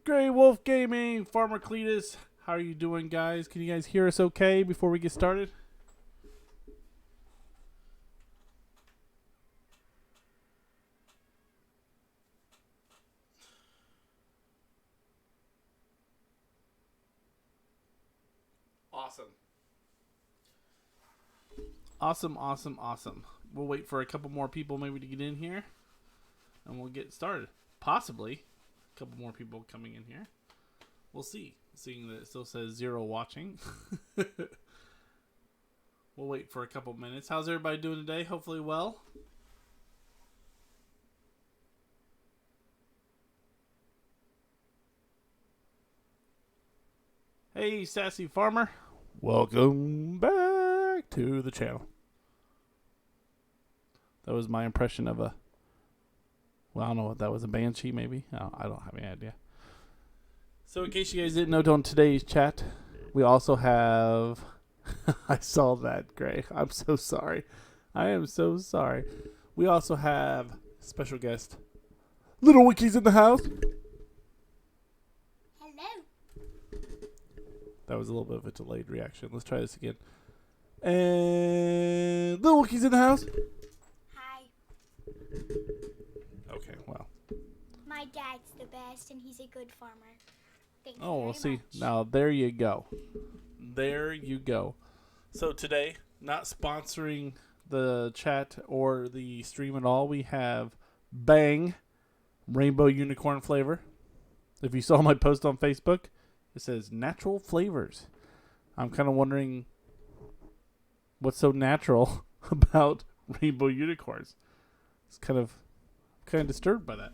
Grey Wolf Gaming, Farmer Cletus. How are you doing, guys? Can you guys hear us okay before we get started? Awesome. Awesome. We'll wait for a couple more people maybe to get in here, and we'll get started. Possibly a couple more people coming in here. We'll see. Seeing that it still says 0 watching. We'll wait for a couple minutes. How's everybody doing today? Hopefully well. Hey, Sassy Farmer. Welcome back to the channel. That was my impression of a... Well, I don't know what that was. A banshee, maybe? Oh, I don't have any idea. So in case you guys didn't know, on today's chat, we also have... I saw that, Gray. I'm so sorry. I am so sorry. We also have special guest, Little Wicky's in the house. Hello. That was a little bit of a delayed reaction. Let's try this again. And Little Wicky's in the house. Hi. Okay, well. My dad's the best, and he's a good farmer. Thank you Oh, we'll very see. much. Now, there you go. There you go. So today, not sponsoring the chat or the stream at all, we have Bang Rainbow Unicorn flavor. If you saw my post on Facebook, it says natural flavors. I'm kind of wondering what's so natural about rainbow unicorns. It's kind of disturbed by that.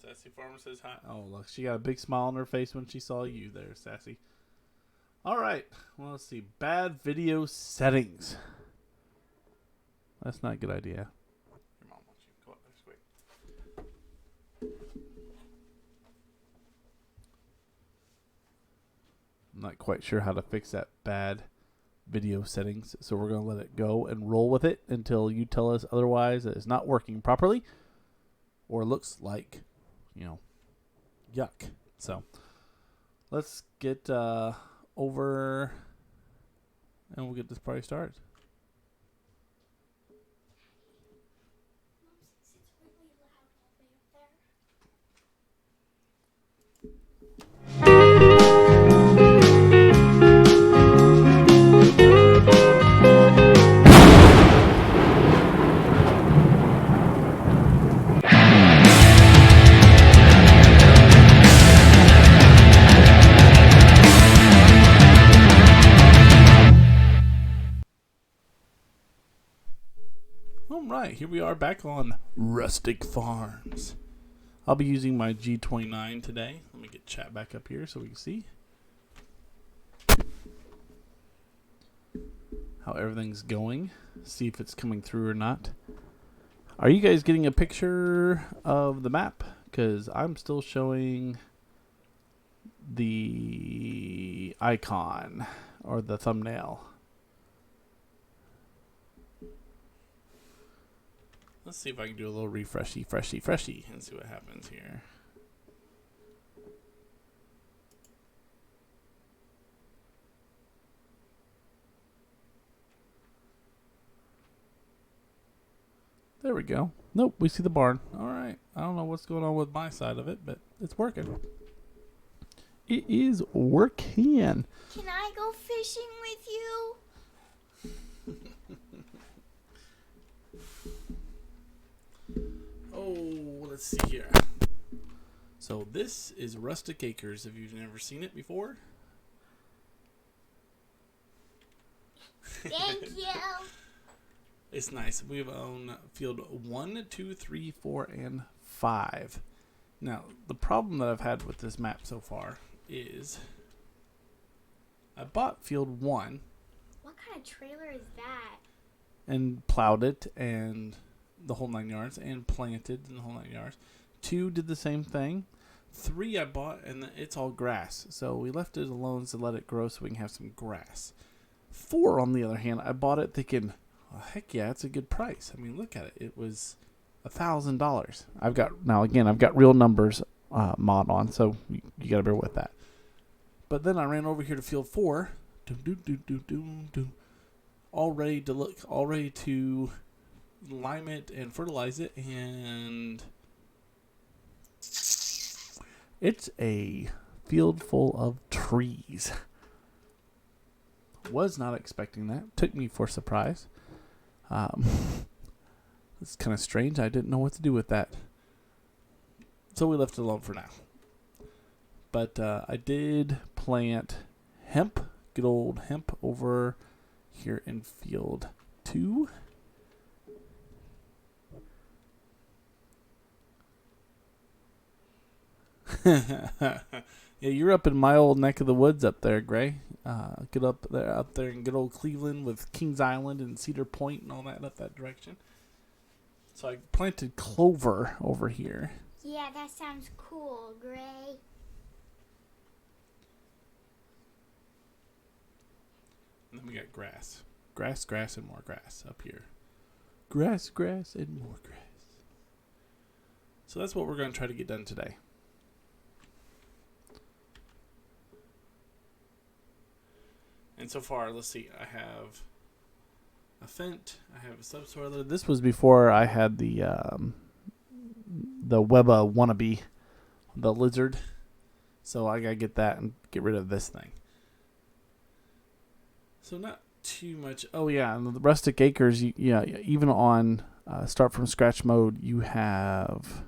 Sassy Farmer says hi. Oh, look, she got a big smile on her face when she saw you there, Sassy. All right. Well, let's see. Bad video settings. That's not a good idea. Your mom wants you to go up this way. I'm not quite sure how to fix that bad video settings, so we're going to let it go and roll with it until you tell us otherwise that it's not working properly or looks like, yuck. So let's get over and we'll get this party started. Alright, here we are back on Rustic Farms. I'll be using my G29 today. Let me get chat back up here so we can see how everything's going. See if it's coming through or not. Are you guys getting a picture of the map? Because I'm still showing the icon or the thumbnail. Let's see if I can do a little freshy, and see what happens here. There we go. Nope, we see the barn. All right. I don't know what's going on with my side of it, but it's working. It is working. Can I go fishing with you? Oh, let's see here. So this is Rustic Acres. If you've never seen it before. Thank you. It's nice. We own field 1, 2, 3, 4, and 5. Now, the problem that I've had with this map so far is I bought field 1. What kind of trailer is that? And plowed it and the whole 9 yards and planted in the whole 9 yards. 2 did the same thing. 3 I bought, and it's all grass. So we left it alone to let it grow so we can have some grass. 4, on the other hand, I bought it thinking, well, heck yeah, it's a good price. I mean, look at it. It was $1,000. I've got real numbers mod on, so you got to bear with that. But then I ran over here to field 4, all ready to lime it and fertilize it, and it's a field full of trees. Was not expecting that. Took me for surprise. It's kind of strange. I didn't know what to do with that. So we left it alone for now. But I did plant hemp, good old hemp, over here in field 2. Yeah, you're up in my old neck of the woods up there, Gray. Get up there in good old Cleveland with Kings Island and Cedar Point and all that up that direction. So I planted clover over here. Yeah, that sounds cool, Gray. And then we got grass. Grass, and more grass up here. Grass, and more grass. So that's what we're going to try to get done today. And so far, let's see, I have a Fent, I have a subsoiler. This was before I had the Weba wannabe, the lizard. So I got to get that and get rid of this thing. So not too much. Oh, yeah, and the Rustic Acres, even on start from scratch mode, you have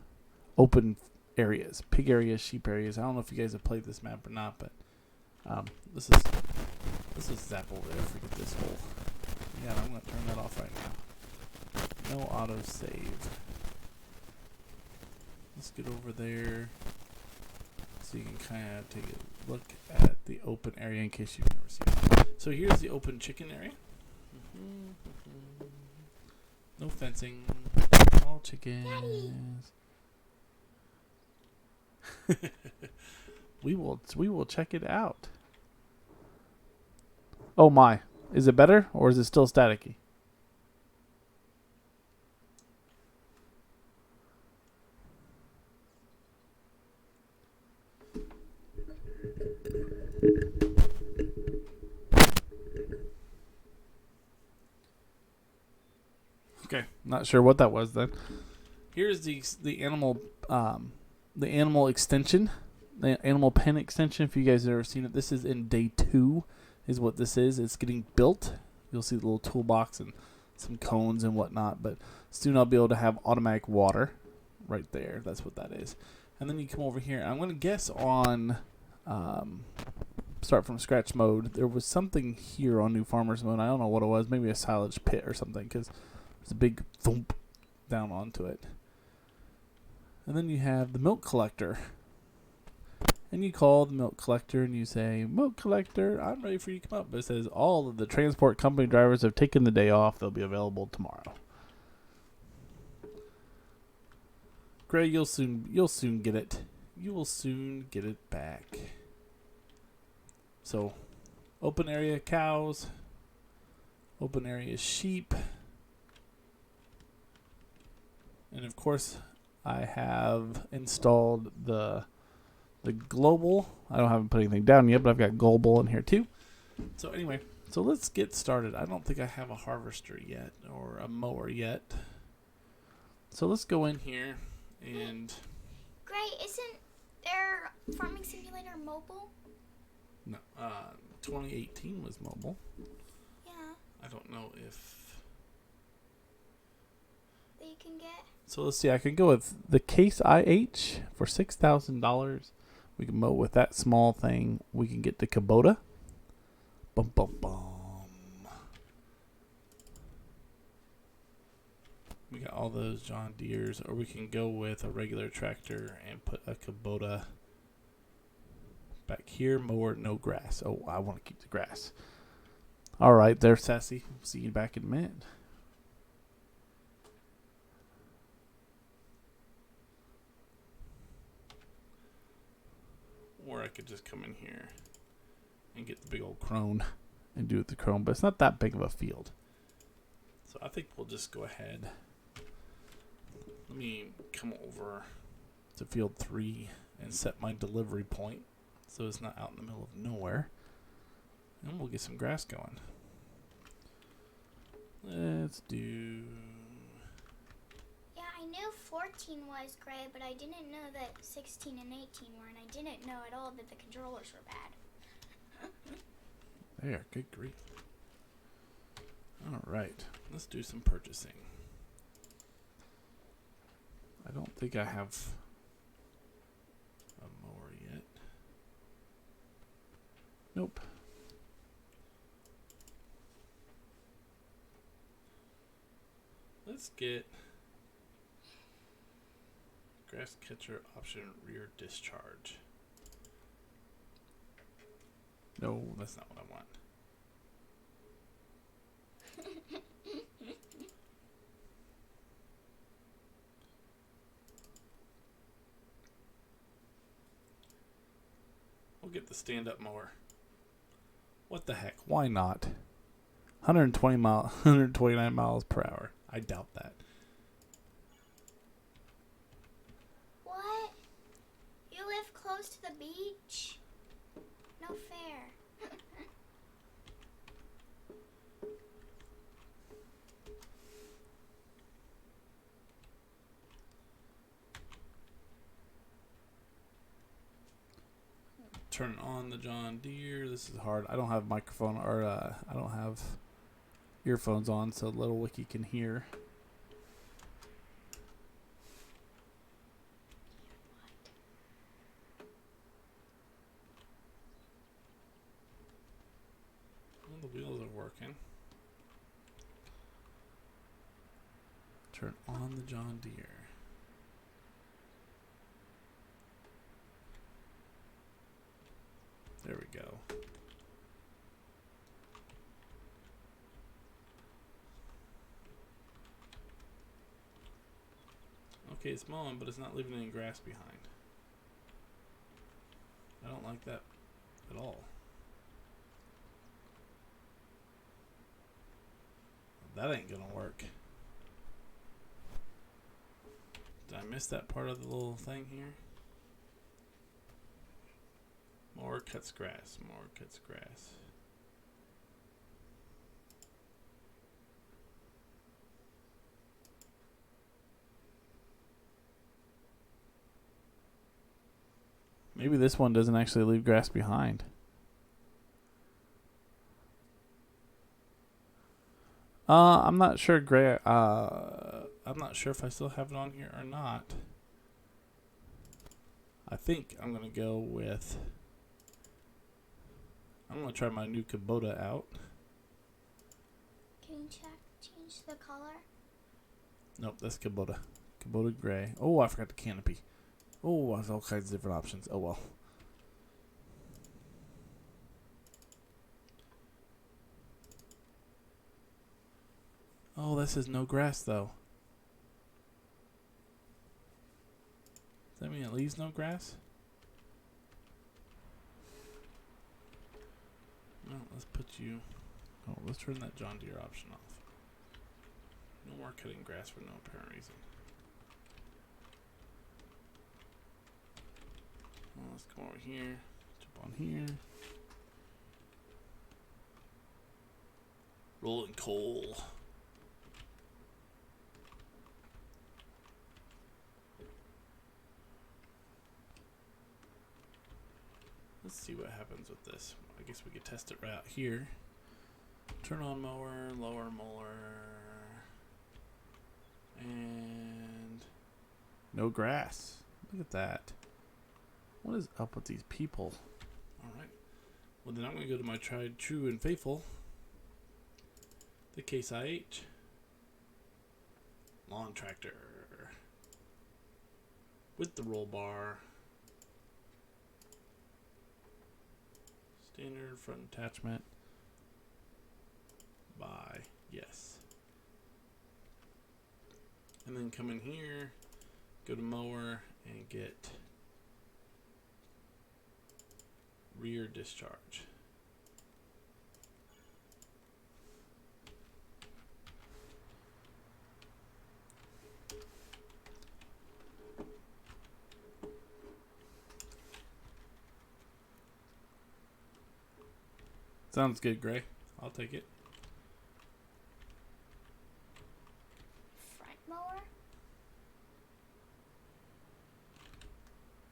open areas, pig areas, sheep areas. I don't know if you guys have played this map or not, but this is zap over there. Forget this hole. Yeah, I'm going to turn that off right now. No auto save. Let's get over there so you can kind of take a look at the open area in case you've never seen it. So here's the open chicken area. No fencing. All chickens. We will check it out. Oh my. Is it better or is it still staticky? Okay, not sure what that was then. Here's the animal extension, the animal pen extension. If you guys have ever seen it, this is in day 2. Is what this is. It's getting built. You'll see the little toolbox and some cones and whatnot. But soon I'll be able to have automatic water right there. That's what that is. And then you come over here. I'm going to guess on start from scratch mode. There was something here on New Farmers mode. I don't know what it was. Maybe a silage pit or something because there's a big thump down onto it. And then you have the milk collector. And you call the milk collector and you say, "Milk collector, I'm ready for you to come up." But it says all of the transport company drivers have taken the day off. They'll be available tomorrow. Gray, you'll soon get it. You will soon get it back. So, open area cows, open area sheep, and of course, I have installed the global. I haven't put anything down yet, but I've got global in here too. So anyway, so let's get started. I don't think I have a harvester yet or a mower yet. So let's go in here and... Gray, isn't their Farming Simulator mobile? No, 2018 was mobile. Yeah. I don't know if... That you can get? So let's see, I can go with the Case IH for $6,000. We can mow with that small thing. We can get the Kubota. Bum, bum, bum. We got all those John Deeres, or we can go with a regular tractor and put a Kubota back here. Mower, no grass. Oh, I want to keep the grass. All right, there, Sassy. See you back in a minute. could just come in here and get the big old crone and do it the crone, but it's not that big of a field. So I think we'll just go ahead. Let me come over to field 3 and set my delivery point so it's not out in the middle of nowhere. And we'll get some grass going. Let's do... Yeah, I knew 14 was gray, but I didn't know that 16 and 18 were, and I didn't know at all that the controllers were bad. There, good grief. Alright, let's do some purchasing. I don't think I have a mower yet. Nope. Let's get grass catcher option rear discharge. No, that's not what I want. We'll get the stand-up mower. What the heck? Why not? 129 miles per hour. I doubt that. What? You live close to the beach? No fair. Turn on the John Deere. This is hard. I don't have microphone or I don't have earphones on so Little Wicky can hear. Well, the wheels are working. Turn on the John Deere. There we go. Okay, it's mowing, but it's not leaving any grass behind. I don't like that at all. That ain't gonna work. Did I miss that part of the little thing here? More cuts grass, more cuts grass. Maybe this one doesn't actually leave grass behind. I'm not sure, I'm not sure if I still have it on here or not. I think I'm gonna go with. I'm gonna try my new Kubota out. Can you change the color? Nope, that's Kubota. Kubota gray. Oh, I forgot the canopy. Oh, there's all kinds of different options. Oh well. Oh, this is no grass though. Does that mean it leaves no grass? No, let's put you. Oh, let's turn that John Deere option off. No more cutting grass for no apparent reason. Well, let's come over here. Jump on here. Rolling coal. Let's see what happens with this. I guess we could test it right out here. Turn on mower, lower mower, and no grass. Look at that. What is up with these people? Alright. Well, then I'm going to go to my tried, true, and faithful. The Case IH. Lawn tractor. With the roll bar. Standard front attachment. Buy. Yes. And then come in here. Go to mower and get rear discharge. Sounds good, Gray. I'll take it. Front mower?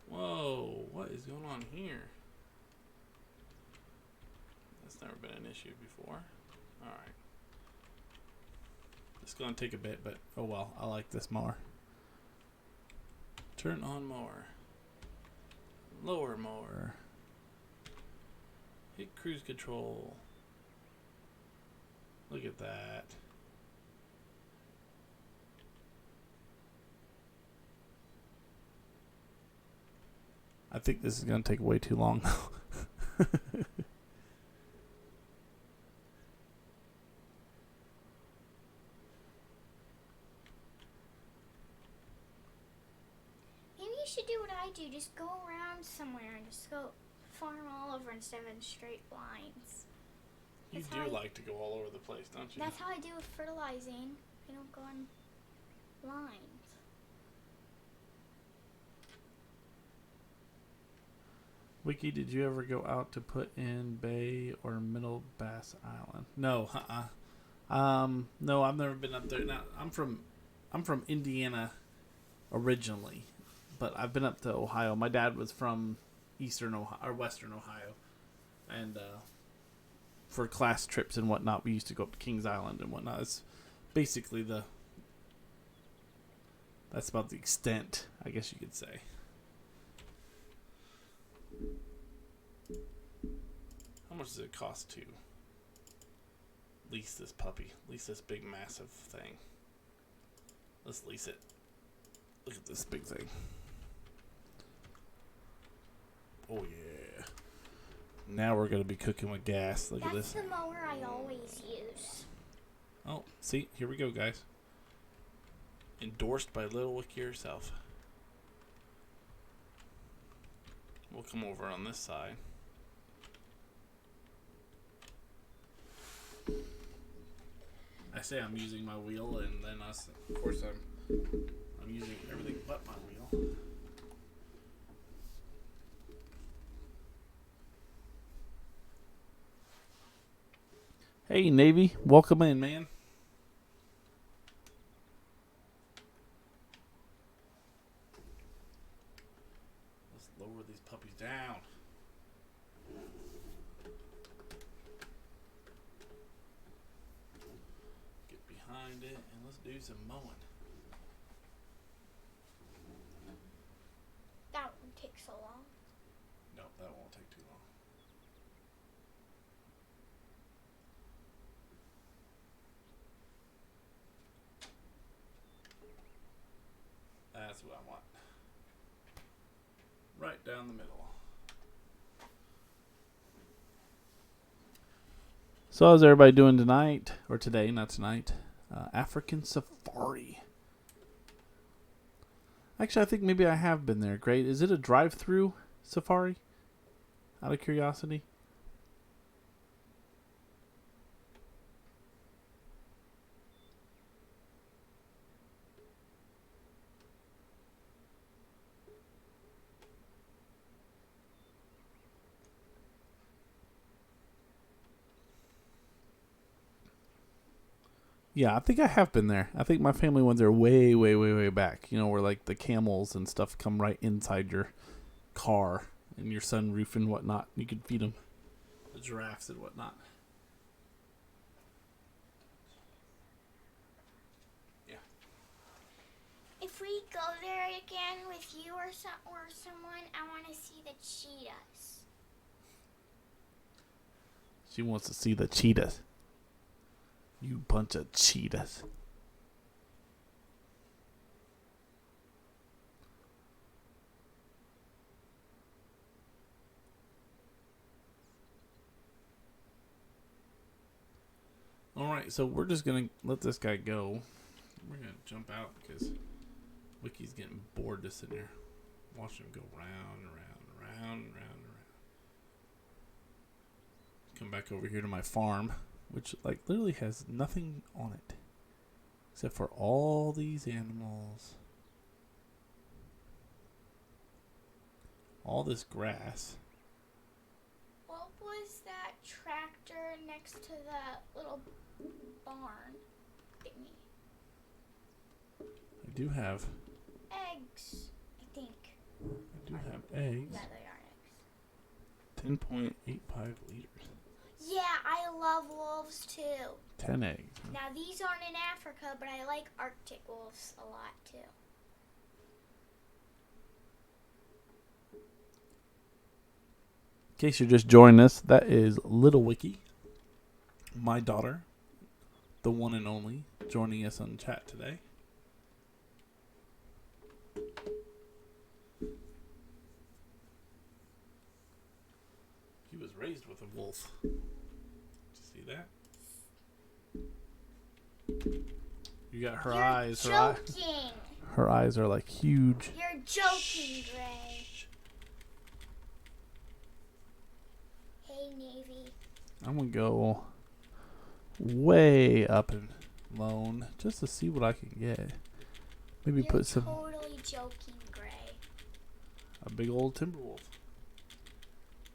Whoa, what is going on here? That's never been an issue before. Alright. It's going to take a bit, but oh well. I like this mower. Turn on mower. Lower mower. Hit cruise control. Look at that. I think this is going to take way too long now. Maybe you should do what I do. Just go around somewhere and just go farm all over instead of in straight lines. You do like to go all over the place, don't you? That's how I do with fertilizing. I don't go on lines. Wicky, did you ever go out to put in Bay or Middle Bass Island? No, no, I've never been up there. Now, I'm from Indiana originally, but I've been up to Ohio. My dad was from Eastern Ohio or Western Ohio, and for class trips and whatnot, we used to go up to Kings Island and whatnot. It's basically that's about the extent, I guess you could say. How much does it cost to lease this puppy? Lease this big, massive thing. Let's lease it. Look at this big thing. Oh, yeah. Now we're going to be cooking with gas. Look at this. That's the mower I always use. Oh, see? Here we go, guys. Endorsed by Little Wicky herself. We'll come over on this side. I say I'm using my wheel, and then of course I'm using everything but my wheel. Hey Navy, welcome in, man. Let's lower these puppies down. Behind it, and let's do some mowing. That won't take so long. Nope, that won't take too long. That's what I want. Right down the middle. So how's everybody doing tonight? Or today, not tonight. African Safari. Actually, I think maybe I have been there. Great. Is it a drive-through safari? Out of curiosity. Yeah, I think I have been there. I think my family went there way, way, way, way back. You know, where like the camels and stuff come right inside your car and your sunroof and whatnot. You could feed them the giraffes and whatnot. Yeah. If we go there again with you or someone, I want to see the cheetahs. She wants to see the cheetahs. You bunch of cheetahs. Alright, so we're just going to let this guy go. We're going to jump out because Wicky's getting bored just sitting there. Watch him go round and round and round and round and round. Come back over here to my farm, which like literally has nothing on it except for all these animals, all this grass. What was that tractor next to that little barn thingy? I do have Eggs, I think. I do have eggs. Yeah, they are eggs. 10.85 liters. Yeah, I love wolves too. 10 eggs. Huh? Now these aren't in Africa, but I like Arctic wolves a lot too. In case you're just joining us, that is Little Wicky, my daughter, the one and only, joining us on chat today. He was raised with a wolf. Did you see that? You got her eyes. Joking. Her eyes are like huge. You're joking, Gray. Hey, Navy. I'm going to go way up and loan just to see what I can get. Maybe You're put some totally joking, Gray. a big old timber wolf.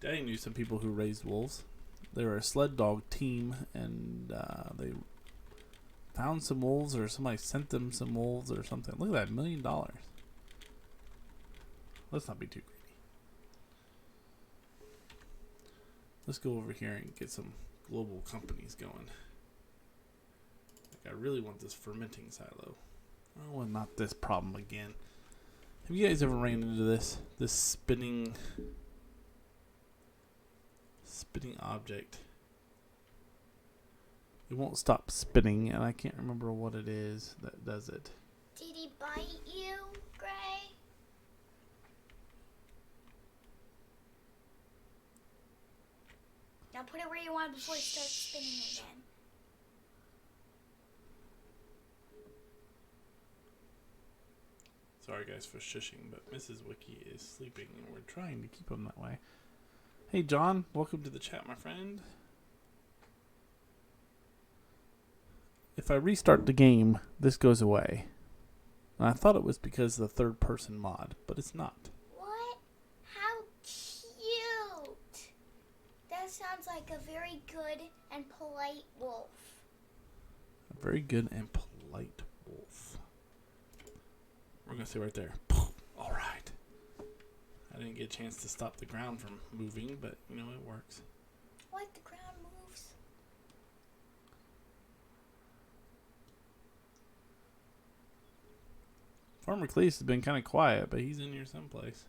Daddy knew some people who raised wolves. They were a sled dog team, and they found some wolves, or somebody sent them some wolves or something. Look at that, $1 million. Let's not be too greedy. Let's go over here and get some global companies going. Like, I really want this fermenting silo. Oh, and not this problem again. Have you guys ever ran into this spinning object? It won't stop spinning, and I can't remember what it is that does it. Did he bite you, Gray? Now put it where you want before it starts spinning again. Sorry guys for shushing, but Mrs. Wicky is sleeping, and we're trying to keep him that way. Hey John, welcome to the chat, my friend. If I restart the game, this goes away. And I thought it was because of the third person mod, but it's not. What? How cute! That sounds like a very good and polite wolf. A very good and polite wolf. We're going to say right there. Alright. I didn't get a chance to stop the ground from moving, but you know, it works. What? The ground moves? Farmer Cleese has been kind of quiet, but he's in here someplace.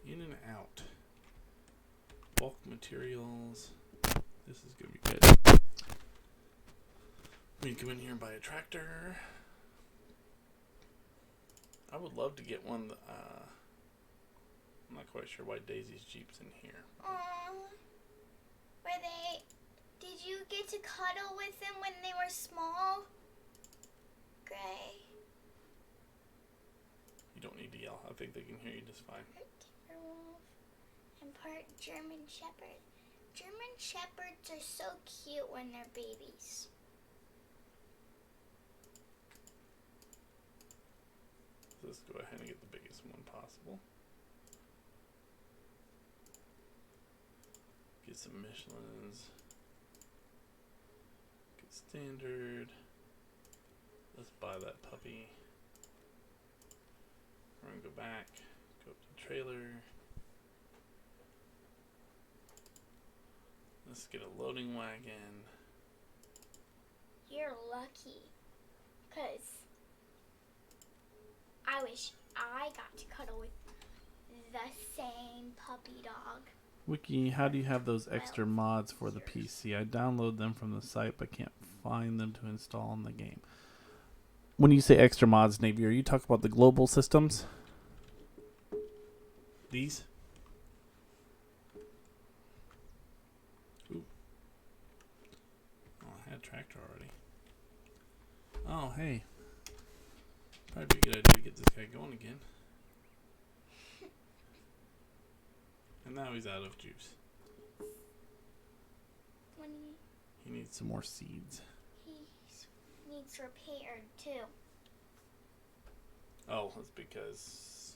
In and out. Bulk materials. This is going to be good. We can come in here and buy a tractor. I would love to get one. I'm not quite sure why Daisy's Jeep's in here. Were they... Did you get to cuddle with them when they were small? Gray. You don't need to yell. I think they can hear you just fine. Part Timberwolf and part German Shepherd. German Shepherds are so cute when they're babies. Let's go ahead and get the biggest one possible. Get some Michelins. Get standard. Let's buy that puppy. We're gonna go back. Go up to the trailer. Let's get a loading wagon. You're lucky. 'Cause I wish I got to cuddle with the same puppy dog. Wiki, how do you have those extra mods for the PC? I download them from the site but can't find them to install in the game. When you say extra mods, Navy, are you talking about the global systems? These? Ooh. Oh, I had a tractor already. Oh, hey. Probably be a good idea to get this guy going again. And now he's out of juice. When He needs some more seeds. he needs repaired too. Oh, that's because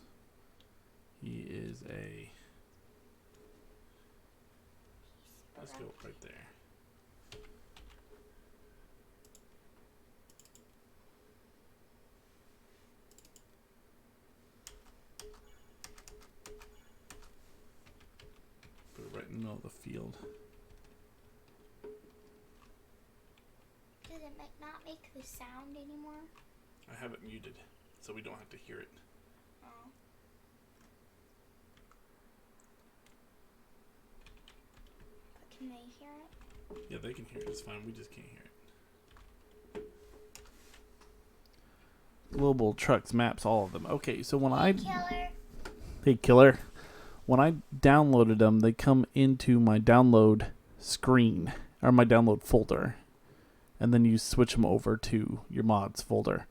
he is a... Let's go right there. Put it right in the middle of the field. Does it not make the sound anymore? I have it muted, so we don't have to hear it. Oh. But can they hear it? Yeah, they can hear it. It's fine. We just can't hear it. Global Trucks maps all of them. Okay, so when Killer. Hey, Killer. When I downloaded them, they come into my download screen, or my download folder. And then you switch them over to your mods folder.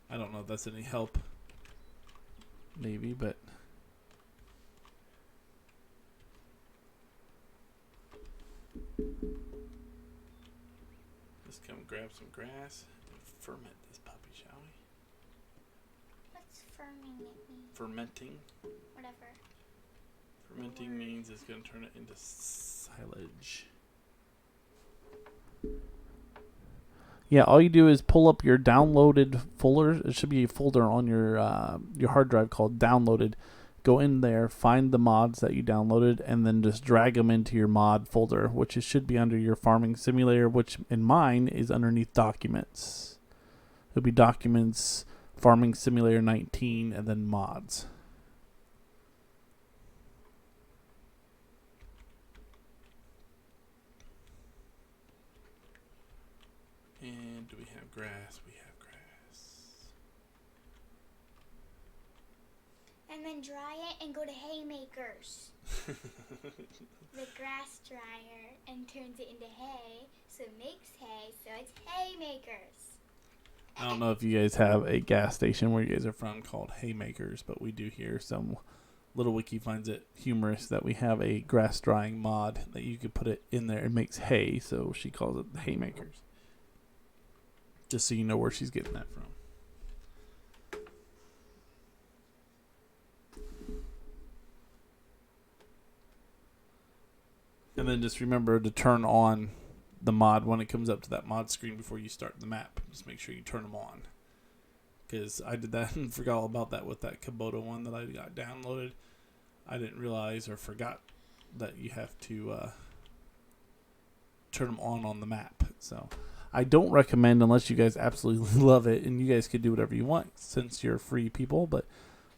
I don't know if that's any help. Maybe, but... Let's come grab some grass and ferment this puppy, shall we? What's ferming it mean? Fermenting. Whatever. Fermenting means it's going to turn it into silage. Yeah, all you do is pull up your downloaded folder. It should be a folder on your hard drive called downloaded. Go in there, find the mods that you downloaded, and then just drag them into your mod folder, which should be under your farming simulator, which in mine is underneath documents. It'll be documents, farming simulator 19, and then mods. And do we have grass? We have grass. And then dry it and go to haymakers. The grass dryer and turns it into hay, so it makes hay, so it's haymakers. I don't know if you guys have a gas station where you guys are from called Haymakers, but we do here. Some Little Wicky finds it humorous that we have a grass drying mod that you could put it in there. It makes hay, so she calls it the Haymakers. Just so you know where she's getting that from. And then just remember to turn on the mod when it comes up to that mod screen before you start the map. Just make sure you turn them on. Because I did that and forgot all about that with that Kubota one that I got downloaded. I didn't realize or forgot that you have to turn them on the map. So I don't recommend unless you guys absolutely love it, and you guys could do whatever you want since you're free people. But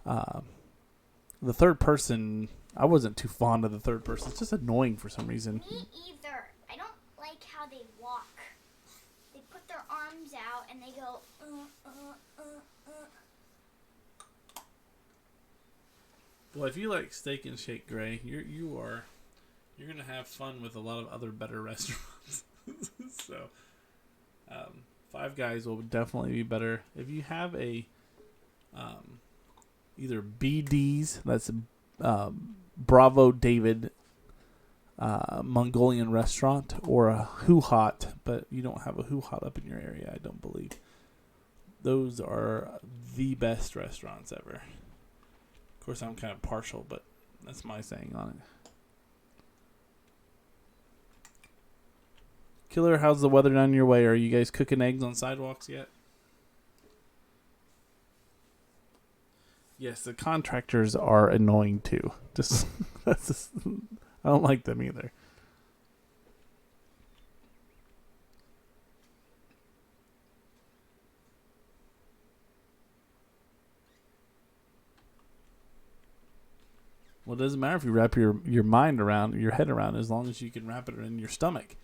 the third person, I wasn't too fond of the third person. It's just annoying for some reason. Me either. I don't like how they walk. They put their arms out and they go, Well, if you like Steak and Shake, Gray, you're gonna have fun with a lot of other better restaurants. So, Five Guys will definitely be better if you have a either BD's, that's Bravo David Mongolian restaurant, or a Who Hot, but you don't have a Who Hot up in your area, I don't believe. Those are the best restaurants ever. Of course, I'm kind of partial, but that's my saying on it. Killer, how's the weather down your way? Are you guys cooking eggs on sidewalks yet? Yes, the contractors are annoying too. I don't like them either. Well, it doesn't matter if you wrap your mind around, your head around, as long as you can wrap it in your stomach.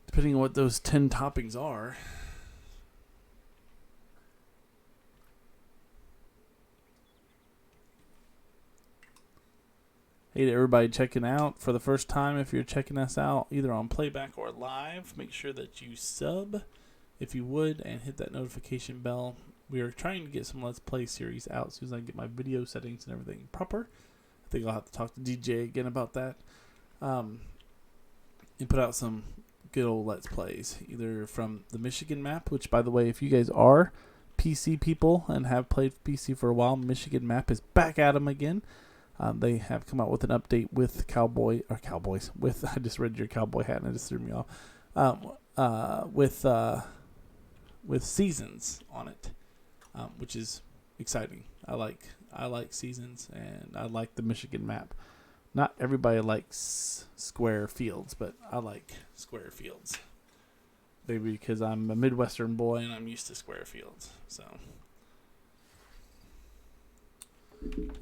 Depending on what those 10 toppings are. Hey to everybody checking out for the first time. If you're checking us out either on playback or live, make sure that you sub if you would and hit that notification bell. We are trying to get some Let's Play series out as soon as I get my video settings and everything proper. I think I'll have to talk to DJ again about that. And put out some good old Let's Plays, either from the Michigan map, which, by the way, if you guys are PC people and have played PC for a while, Michigan map is back at them again. They have come out with an update with Cowboys. I just read your cowboy hat and it just threw me off. With seasons on it, which is exciting. I like seasons, and I like the Michigan map. Not everybody likes square fields, but I like square fields. Maybe because I'm a Midwestern boy and I'm used to square fields. So.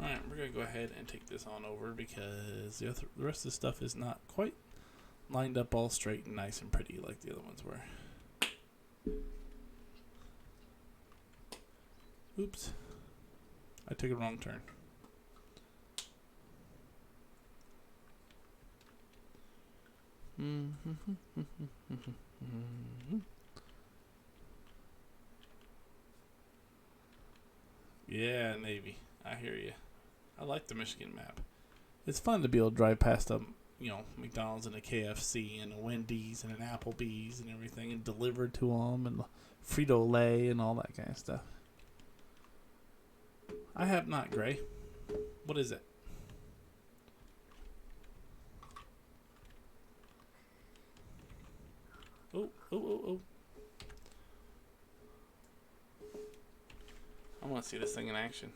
Alright, we're going to go ahead and take this on over because the rest of the stuff is not quite lined up all straight and nice and pretty like the other ones were. Oops. I took a wrong turn. Yeah, Navy. I hear you. I like the Michigan map. It's fun to be able to drive past a, McDonald's and a KFC and a Wendy's and an Applebee's and everything and deliver to them and Frito-Lay and all that kind of stuff. I have not, Gray. What is it? Oh. I want to see this thing in action.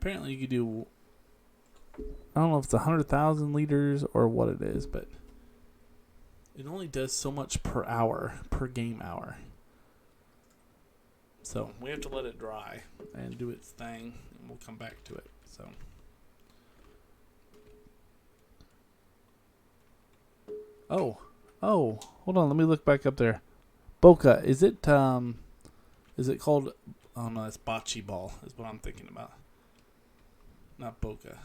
Apparently you could do, I don't know if it's 100,000 liters or what it is, but it only does so much per hour, per game hour. So we have to let it dry and do its thing, and we'll come back to it. So. Oh, hold on, let me look back up there. Boca, is it called, oh no, it's bocce ball is what I'm thinking about. Not Boca.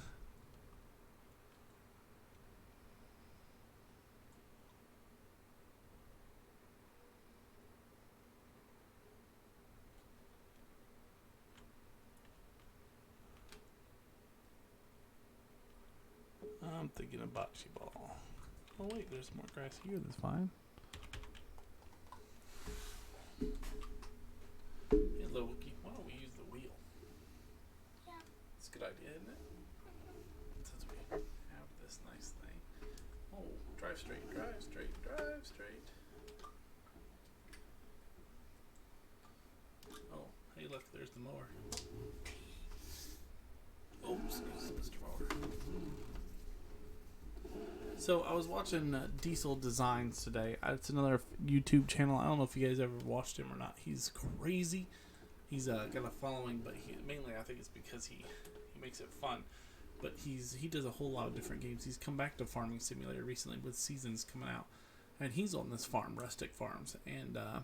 I'm thinking of bocce ball. Oh wait, there's more grass here, that's fine. Hey, Little Wicky, why don't we use the wheel? Yeah. It's a good idea, isn't it? Since we have this nice thing. Oh, drive straight. Oh, hey look, there's the mower. Oh, excuse me, Mr. Mower. So I was watching Diesel Designs today. It's another YouTube channel. I don't know if you guys ever watched him or not. He's crazy. He's got a following, but mainly I think it's because he makes it fun. But he does a whole lot of different games. He's come back to Farming Simulator recently with seasons coming out, and he's on this farm, Rustic Farms, and I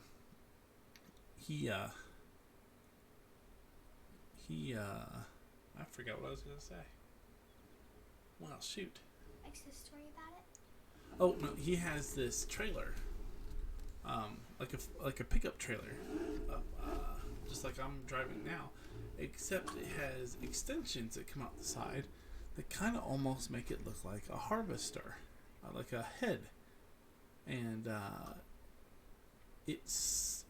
forgot what I was gonna say. Well, shoot. Likes the story about it? Oh no, he has this trailer, like a pickup trailer, just like I'm driving now, except it has extensions that come out the side that kind of almost make it look like a harvester, like a head, and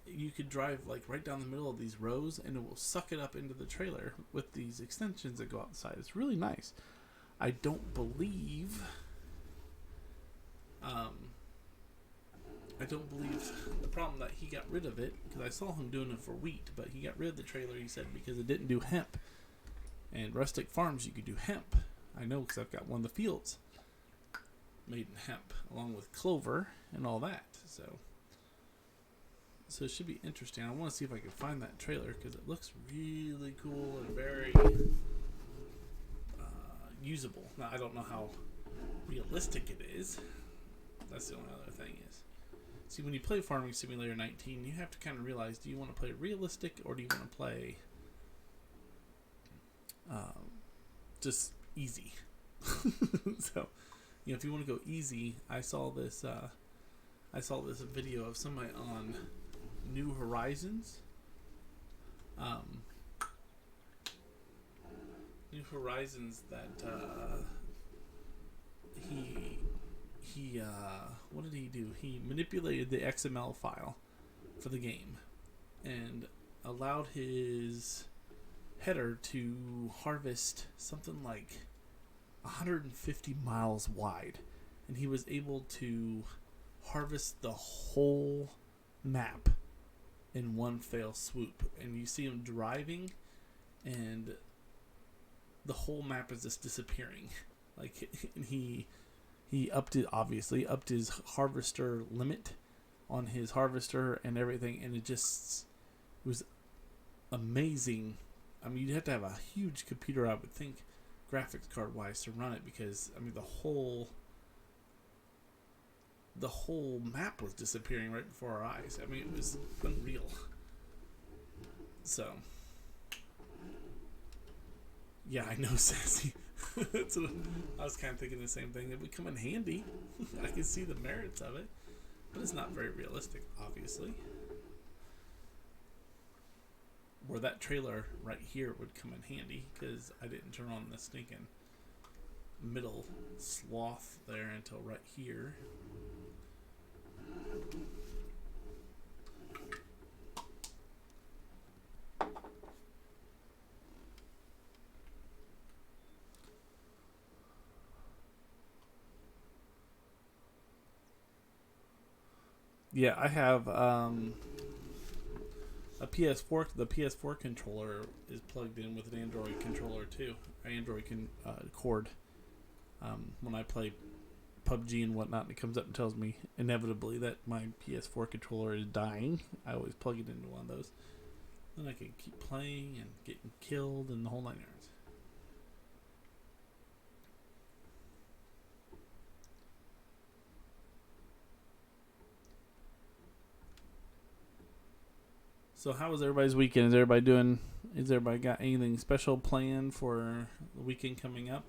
you could drive like right down the middle of these rows, and it will suck it up into the trailer with these extensions that go out the side. It's really nice. I don't believe the problem that he got rid of it, because I saw him doing it for wheat, but he got rid of the trailer, he said, because it didn't do hemp. And Rustic Farms, you could do hemp. I know because I've got one of the fields made in hemp, along with clover and all that. So it should be interesting. I want to see if I can find that trailer, because it looks really cool and very usable. Now, I don't know how realistic it is. That's the only other thing is. See, when you play Farming Simulator 19, you have to kind of realize, do you want to play realistic or do you want to play just easy. So, if you want to go easy, I saw this video of somebody on New Horizons. New Horizons that he what did he do? He manipulated the XML file for the game and allowed his header to harvest something like 150 miles wide, and he was able to harvest the whole map in one fell swoop. And you see him driving, and the whole map is just disappearing. Like, he upped his harvester limit on his harvester and everything, and it was amazing. I mean, you'd have to have a huge computer, I would think, graphics card wise, to run it, because I mean the whole map was disappearing right before our eyes. I mean, it was unreal. So yeah, I know, Sassy. I was kind of thinking the same thing. It would come in handy. I can see the merits of it, but it's not very realistic, obviously. Where that trailer right here would come in handy, because I didn't turn on the stinking middle sloth there until right here. Yeah, I have a PS4. The PS4 controller is plugged in with an Android controller too. Android cord. When I play PUBG and whatnot, it comes up and tells me inevitably that my PS4 controller is dying. I always plug it into one of those. Then I can keep playing and getting killed and the whole 9 yards. So how was everybody's weekend? Is everybody got anything special planned for the weekend coming up?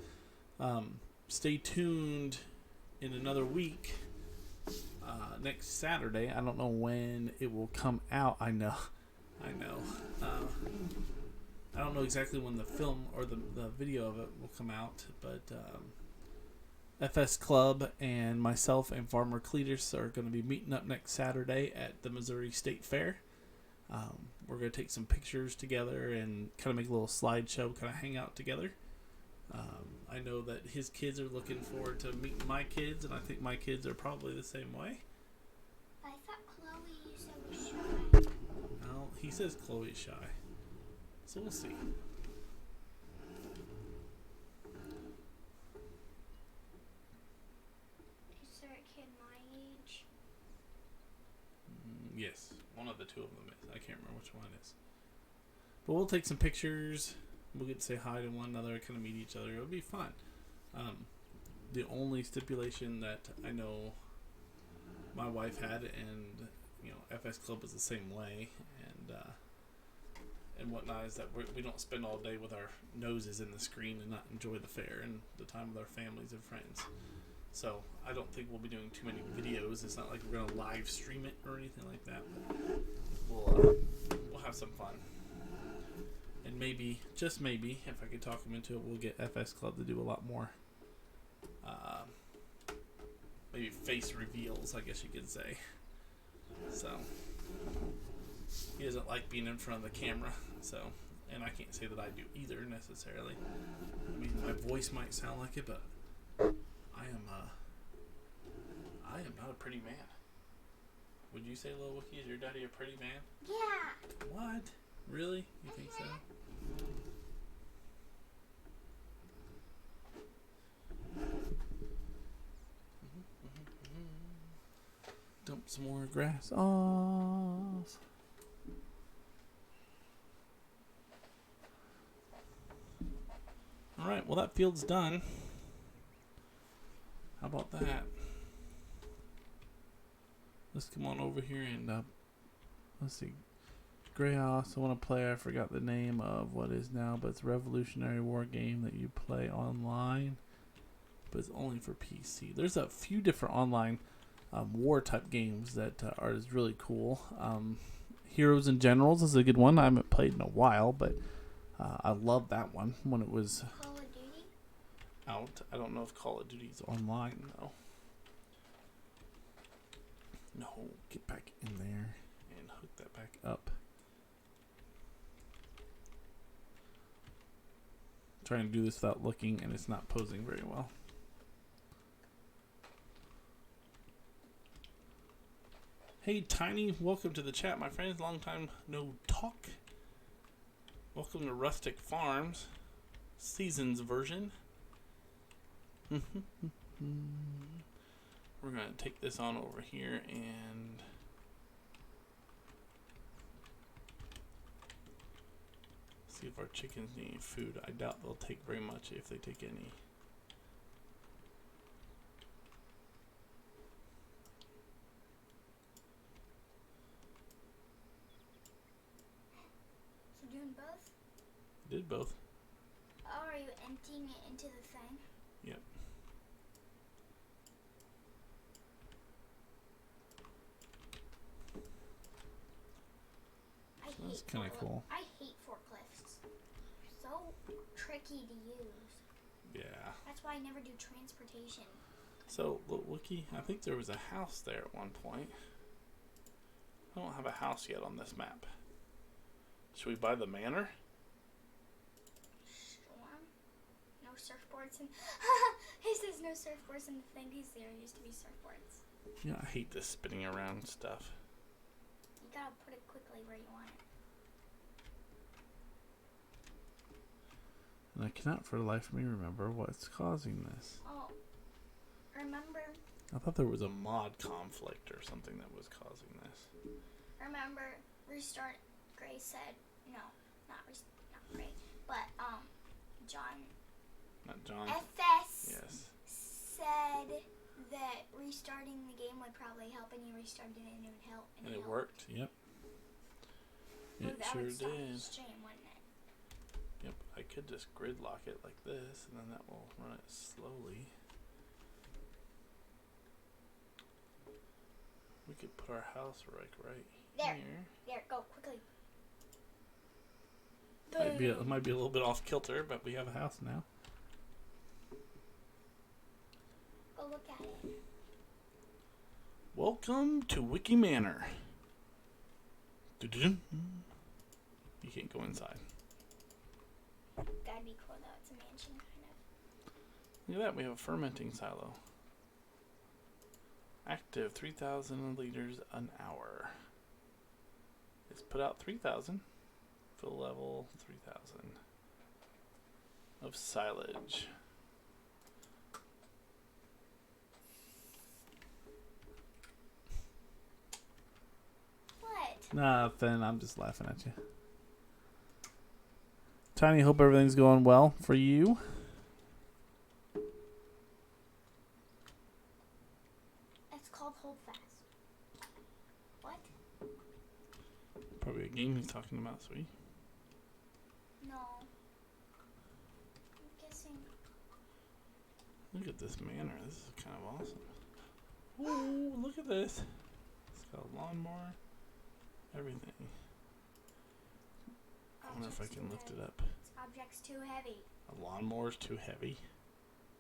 Stay tuned in another week. Next Saturday. I don't know when it will come out. I know. I don't know exactly when the film or the video of it will come out, but FS Club and myself and Farmer Cletus are going to be meeting up next Saturday at the Missouri State Fair. We're going to take some pictures together and kind of make a little slideshow, kind of hang out together. I know that his kids are looking forward to meeting my kids, and I think my kids are probably the same way. I thought Chloe, you said, was shy. Well, he says Chloe's shy. So we'll see. Is there a kid my age? Yes, one of the two of them is. I can't remember which one it is. But we'll take some pictures. We'll get to say hi to one another, kind of meet each other. It'll be fun. The only stipulation that I know my wife had, and FS Club is the same way, and whatnot, is that we don't spend all day with our noses in the screen and not enjoy the fair and the time with our families and friends. So I don't think we'll be doing too many videos. It's not like we're going to live stream it or anything like that. But we'll have some fun. And maybe, just maybe, if I could talk them into it, we'll get FS Club to do a lot more. Maybe face reveals, I guess you could say. So he doesn't like being in front of the camera. So, and I can't say that I do either necessarily. I mean, my voice might sound like it, but I am not a pretty man. Would you say, Little Wicky, is your daddy a pretty man? Yeah. What? Really? You think so? Dump some more grass off. Alright, well, that field's done. How about that? Let's come on over here and let's see, Gray, I also want to play. I forgot the name of what is now, but it's a Revolutionary War game that you play online, but it's only for PC. There's a few different online war type games that are really cool. Heroes and Generals is a good one. I haven't played in a while, but I love that one when it was Call of Duty? out. I don't know if Call of Duty's online though. No, get back in there and hook that back up. Trying to do this without looking, and it's not posing very well. Hey Tiny, welcome to the chat, my friends. Long time no talk. Welcome to Rustic Farms Seasons version. We're gonna take this on over here and see if our chickens need food. I doubt they'll take very much, if they take any. So doing both? Did both. Oh, are you emptying it into the thing? Yep. That's kind of cool. I hate forklifts. They're so tricky to use. Yeah. That's why I never do transportation. So, look, Wicky, I think there was a house there at one point. I don't have a house yet on this map. Should we buy the manor? Sure. No surfboards in... He says no surfboards in the thing. There used to be surfboards. Yeah, I hate this spinning around stuff. You gotta put it quickly where you want it. And I cannot for the life of me remember what's causing this. Oh, remember... I thought there was a mod conflict or something that was causing this. Remember, Restart Gray said... No, not Gray. But, John... Not John. FS Yes. said that restarting the game would probably help, and you restarted it and it would help. And it worked, yep. Well, It that sure would stop the did. stream, wouldn't it? Yep, I could just gridlock it like this, and then that will run it slowly. We could put our house right There. here. There, go, quickly. It might be a little bit off kilter, but we have a house now. Go look at it. Welcome to Wicky Manor. Doo-doo-doo. You can't go inside. That'd be cool, though. It's a mansion, kind of. Look at that, we have a fermenting silo. Active 3,000 liters an hour. It's put out 3,000. Fill level 3,000 of silage. What? Nothing, I'm just laughing at you. Tiny, hope everything's going well for you. It's called Hold Fast. What? Probably a game he's talking about, sweet. No. I'm guessing. Look at this manor. This is kind of awesome. Ooh, look at this. It's got a lawnmower. Everything. I wonder if I can lift it up. This object's too heavy. A lawnmower's too heavy.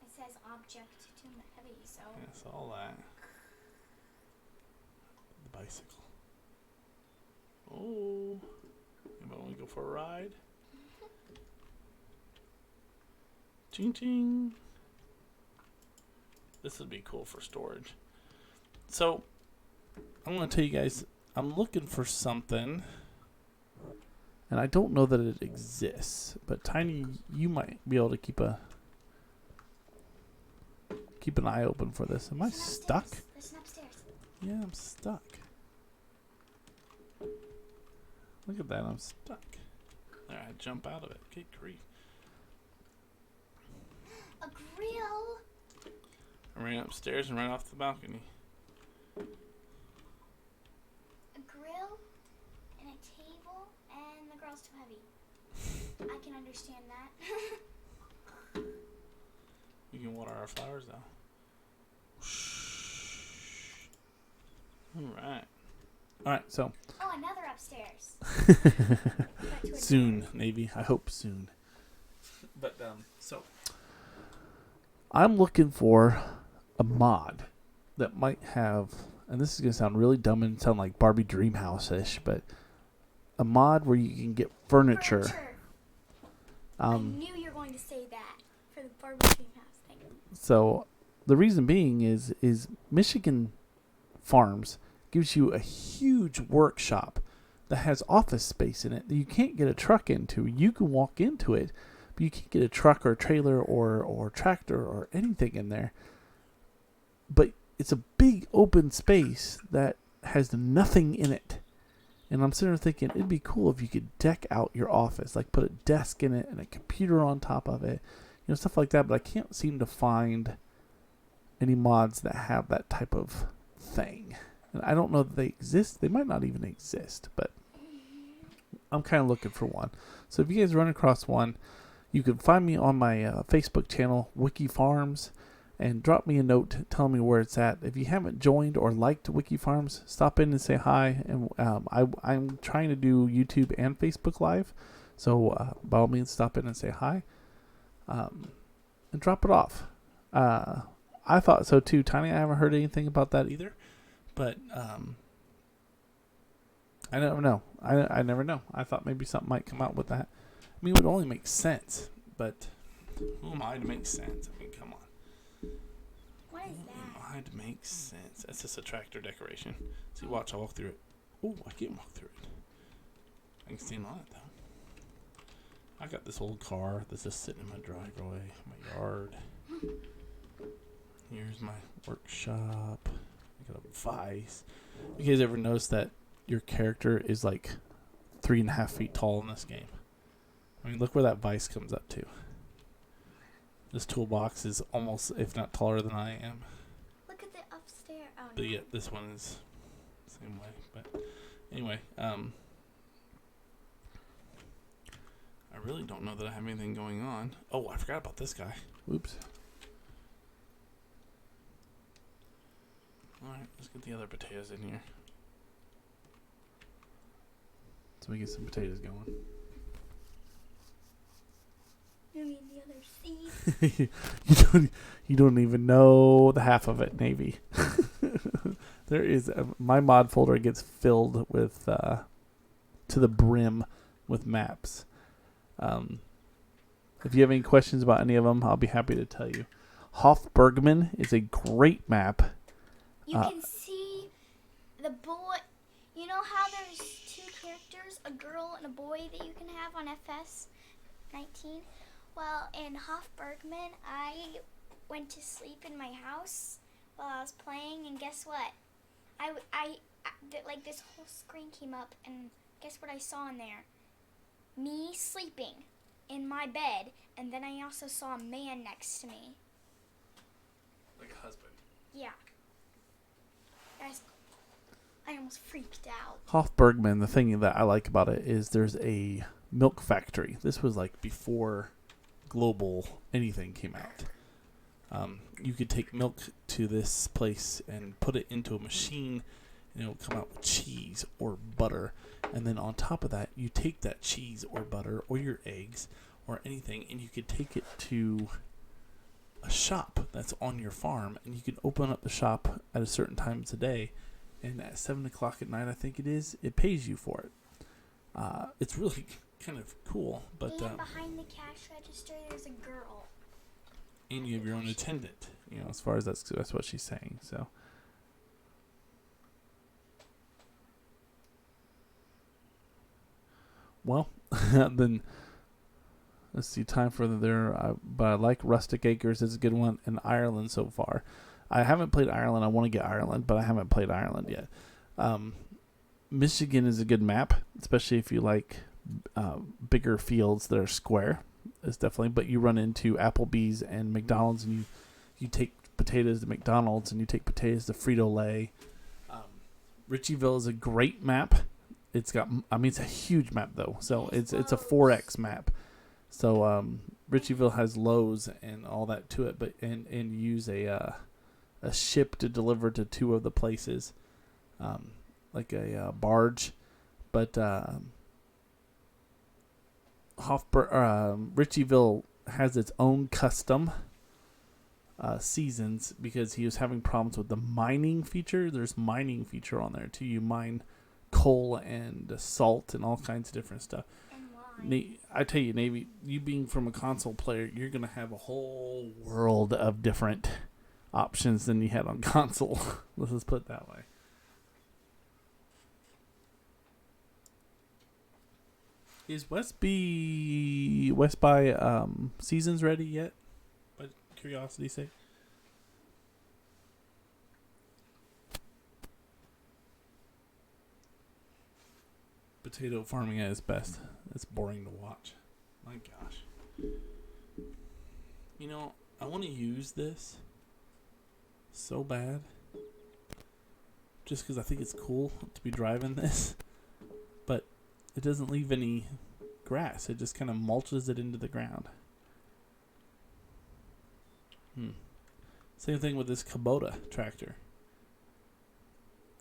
It says object too heavy, so. Yeah, I saw that. The bicycle. Oh. Anybody want to go for a ride? Ching ching. This would be cool for storage. So, I'm going to tell you guys, I'm looking for something, and I don't know that it exists, but Tiny, you might be able to keep an eye open for this. Am I stuck? There's an upstairs. Yeah, I'm stuck. Look at that, I'm stuck. There, I jump out of it. Good grief. A grill. I ran upstairs and ran off the balcony. A grill and a table understand that. We can water our flowers now. Alright, so. Oh, another upstairs. Soon, Navy. I hope soon. But, so. I'm looking for a mod that might have, and this is going to sound really dumb and sound like Barbie Dreamhouse-ish, but a mod where you can get furniture. I knew you were going to say that for the Barbie Dreamhouse thing. So, the reason being is Michigan Farms gives you a huge workshop that has office space in it that you can't get a truck into. You can walk into it, but you can't get a truck or trailer or tractor or anything in there. But it's a big open space that has nothing in it. And I'm sitting there thinking, it'd be cool if you could deck out your office, like put a desk in it and a computer on top of it, stuff like that. But I can't seem to find any mods that have that type of thing. And I don't know that they exist. They might not even exist, but I'm kind of looking for one. So if you guys run across one, you can find me on my Facebook channel, Wicky Farms, and drop me a note telling me where it's at. If you haven't joined or liked Wicky Farms, stop in and say hi. And I'm trying to do YouTube and Facebook Live, so by all means, stop in and say hi, and drop it off. I thought so too, Tiny. I haven't heard anything about that either. But I never know. I never know. I thought maybe something might come out with that. I mean, it would only make sense. But who am I to make sense? I mean, come on. What is that? Who am I to make sense? That's just a tractor decoration. See, watch. I'll walk through it. Oh, I can't walk through it. I can stand on it, though. I got this old car that's just sitting in my driveway, my yard. Here's my workshop. I got a vise. You guys ever notice that your character is like 3.5 feet tall in this game? I mean, look where that vise comes up to. This toolbox is almost, if not taller than I am. Look at the upstairs. Oh, But no. yeah, this one is the same way. But anyway, I really don't know that I have anything going on. Oh, I forgot about this guy. Whoops. Alright, let's get the other potatoes in here. So we get some potatoes going. You mean the other seed? you don't even know the half of it, Navy. There is my mod folder gets filled with to the brim with maps. If you have any questions about any of them, I'll be happy to tell you. Hofbergman is a great map. You can see the boy. You know how there's two characters, a girl and a boy, that you can have on FS 19? Well, in Hofbergman, I went to sleep in my house while I was playing, and guess what? Like this whole screen came up, and guess what I saw in there? Me sleeping in my bed, and then I also saw a man next to me. Like a husband. Yeah. Guys, I almost freaked out. Hofbergman, the thing that I like about it is there's a milk factory. This was like before global anything came out. You could take milk to this place and put it into a machine, and it'll come out with cheese or butter. And then on top of that, you take that cheese or butter or your eggs or anything, and you could take it to a shop that's on your farm, and you can open up the shop at a certain times a day, and at 7 o'clock at night, I think it pays you for it. It's really kind of cool. But and behind the cash register, there's a girl. And you have your own attendant, as far as that's what she's saying. So, well, then let's see. Time for but I like Rustic Acres. It's a good one. And Ireland so far. I haven't played Ireland. I want to get Ireland, but I haven't played Ireland yet. Michigan is a good map, especially if you like bigger fields that are square. It's definitely, but you run into Applebee's and McDonald's, and you take potatoes to McDonald's, and you take potatoes to Frito-Lay. Ritchieville is a great map. It's got, it's a huge map though, so it's a 4X map. So Ritchieville has Lowe's and all that to it, but and use a ship to deliver to two of the places, like a barge. But Ritchieville has its own custom seasons because he was having problems with the mining feature. There's mining feature on there too. You mine coal and salt and all kinds of different stuff. I tell you, Navy, you being from a console player, you're going to have a whole world of different options than you had on console. Let's just put it that way. Is West by Seasons ready yet? By curiosity's sake. Potato farming at its best. It's boring to watch. My gosh. You know, I want to use this so bad. Just because I think it's cool to be driving this. But it doesn't leave any grass. It just kind of mulches it into the ground. Same thing with this Kubota tractor.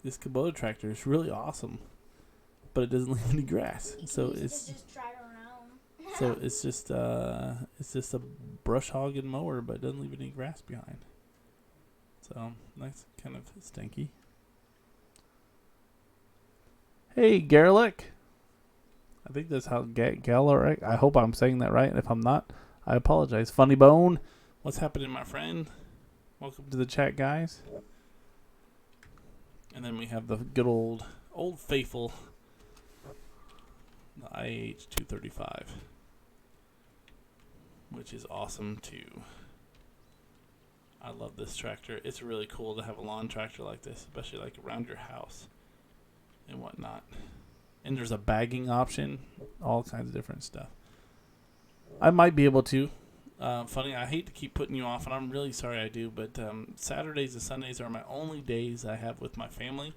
This Kubota tractor is really awesome. But it doesn't leave any grass, so it's just drive around. so it's just a brush hog and mower, but it doesn't leave any grass behind. So that's kind of stinky. Hey, Garlic. I think that's how Garlic. I hope I'm saying that right. If I'm not, I apologize. Funny Bone, what's happening, my friend? Welcome to the chat, guys. And then we have the good old faithful. The IH 235, which is awesome too. I love this tractor. It's really cool to have a lawn tractor like this, especially like around your house and whatnot. And there's a bagging option, all kinds of different stuff. I might be able to. Funny, I hate to keep putting you off, and I'm really sorry I do, but Saturdays and Sundays are my only days I have with my family,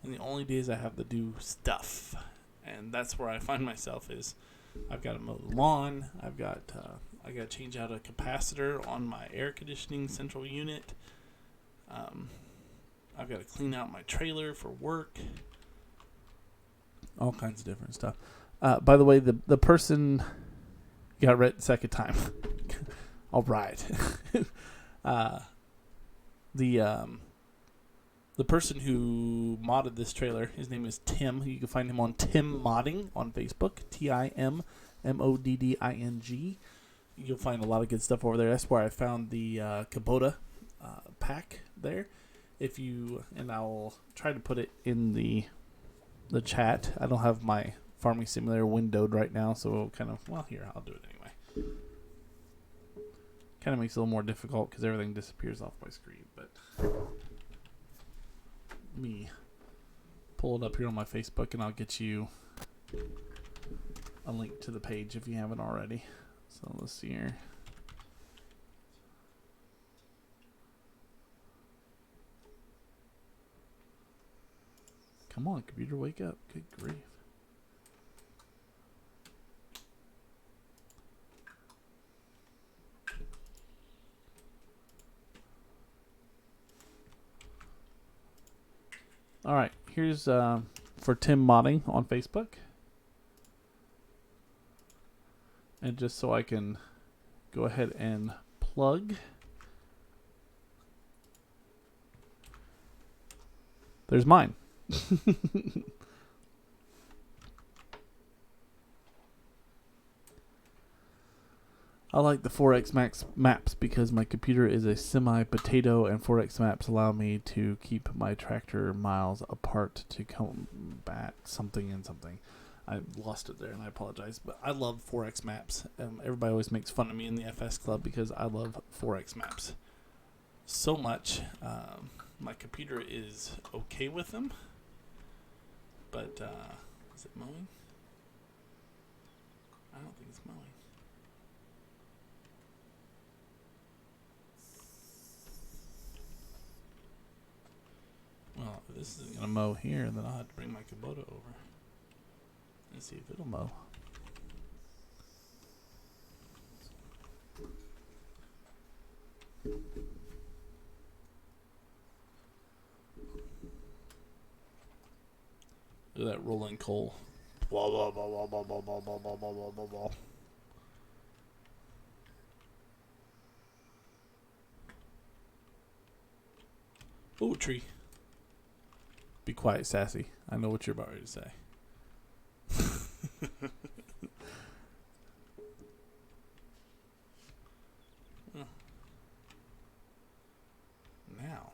and the only days I have to do stuff. And that's where I find myself is I've got to mow the lawn. I got to change out a capacitor on my air conditioning central unit. I've got to clean out my trailer for work. All kinds of different stuff. By the way, the person got read the second time. All right. The person who modded this trailer, his name is Tim. You can find him on Tim Modding on Facebook. TIMMODDING. You'll find a lot of good stuff over there. That's where I found the Kubota pack there. And I'll try to put it in the chat. I don't have my Farming Simulator windowed right now, so here, I'll do it anyway. Kind of makes it a little more difficult because everything disappears off my screen, but let me pull it up here on my Facebook and I'll get you a link to the page if you haven't already. So let's see here. Come on, computer, wake up. Good grief. All right, here's for Tim Modding on Facebook. And just so I can go ahead and plug. There's mine. I like the 4X maps because my computer is a semi-potato and 4X maps allow me to keep my tractor miles apart to combat something and something. I lost it there and I apologize, but I love 4X maps. Everybody always makes fun of me in the FS Club because I love 4X maps so much. My computer is okay with them, but is it mowing? I don't think it's mowing. Well, if this isn't going to mow here, then I'll have to bring my Kubota over and see if it'll mow. Look at that rolling coal. Blah, blah, blah, blah, blah, blah, blah, blah, blah, blah, blah, blah. Ooh, tree. Be quiet, Sassy. I know what you're about ready to say. Now.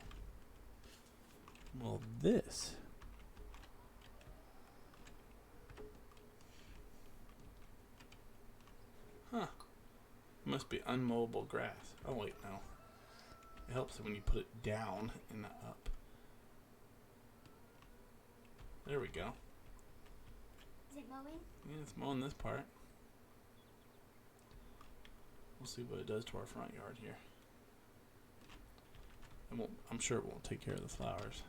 Well, this. Huh. Must be unmowable grass. Oh, wait, no. It helps when you put it down and not up. There we go. Is it mowing? Yeah, it's mowing this part. We'll see what it does to our front yard here. I'm sure it won't take care of the flowers.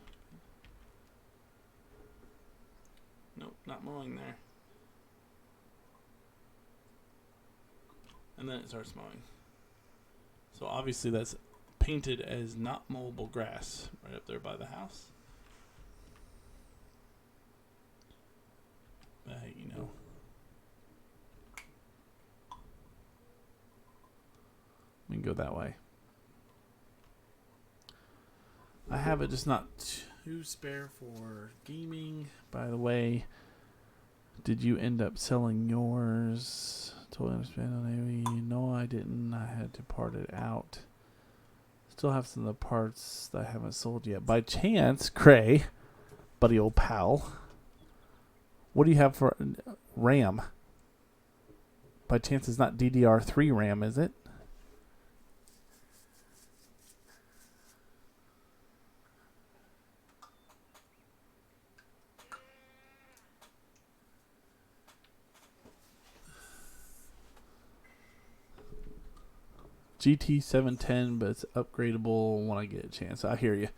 Nope, not mowing there. And then it starts mowing. So obviously that's painted as not mowable grass right up there by the house. But hey, you know. We can go that way. I have it just not too spare for gaming. By the way, did you end up selling yours? Totally understand on AOE. No, I didn't. I had to part it out. Still have some of the parts that I haven't sold yet. By chance, Cray, buddy old pal, what do you have for RAM? By chance, it's not DDR3 RAM, is it? GT 710, but it's upgradable when I get a chance. I hear you.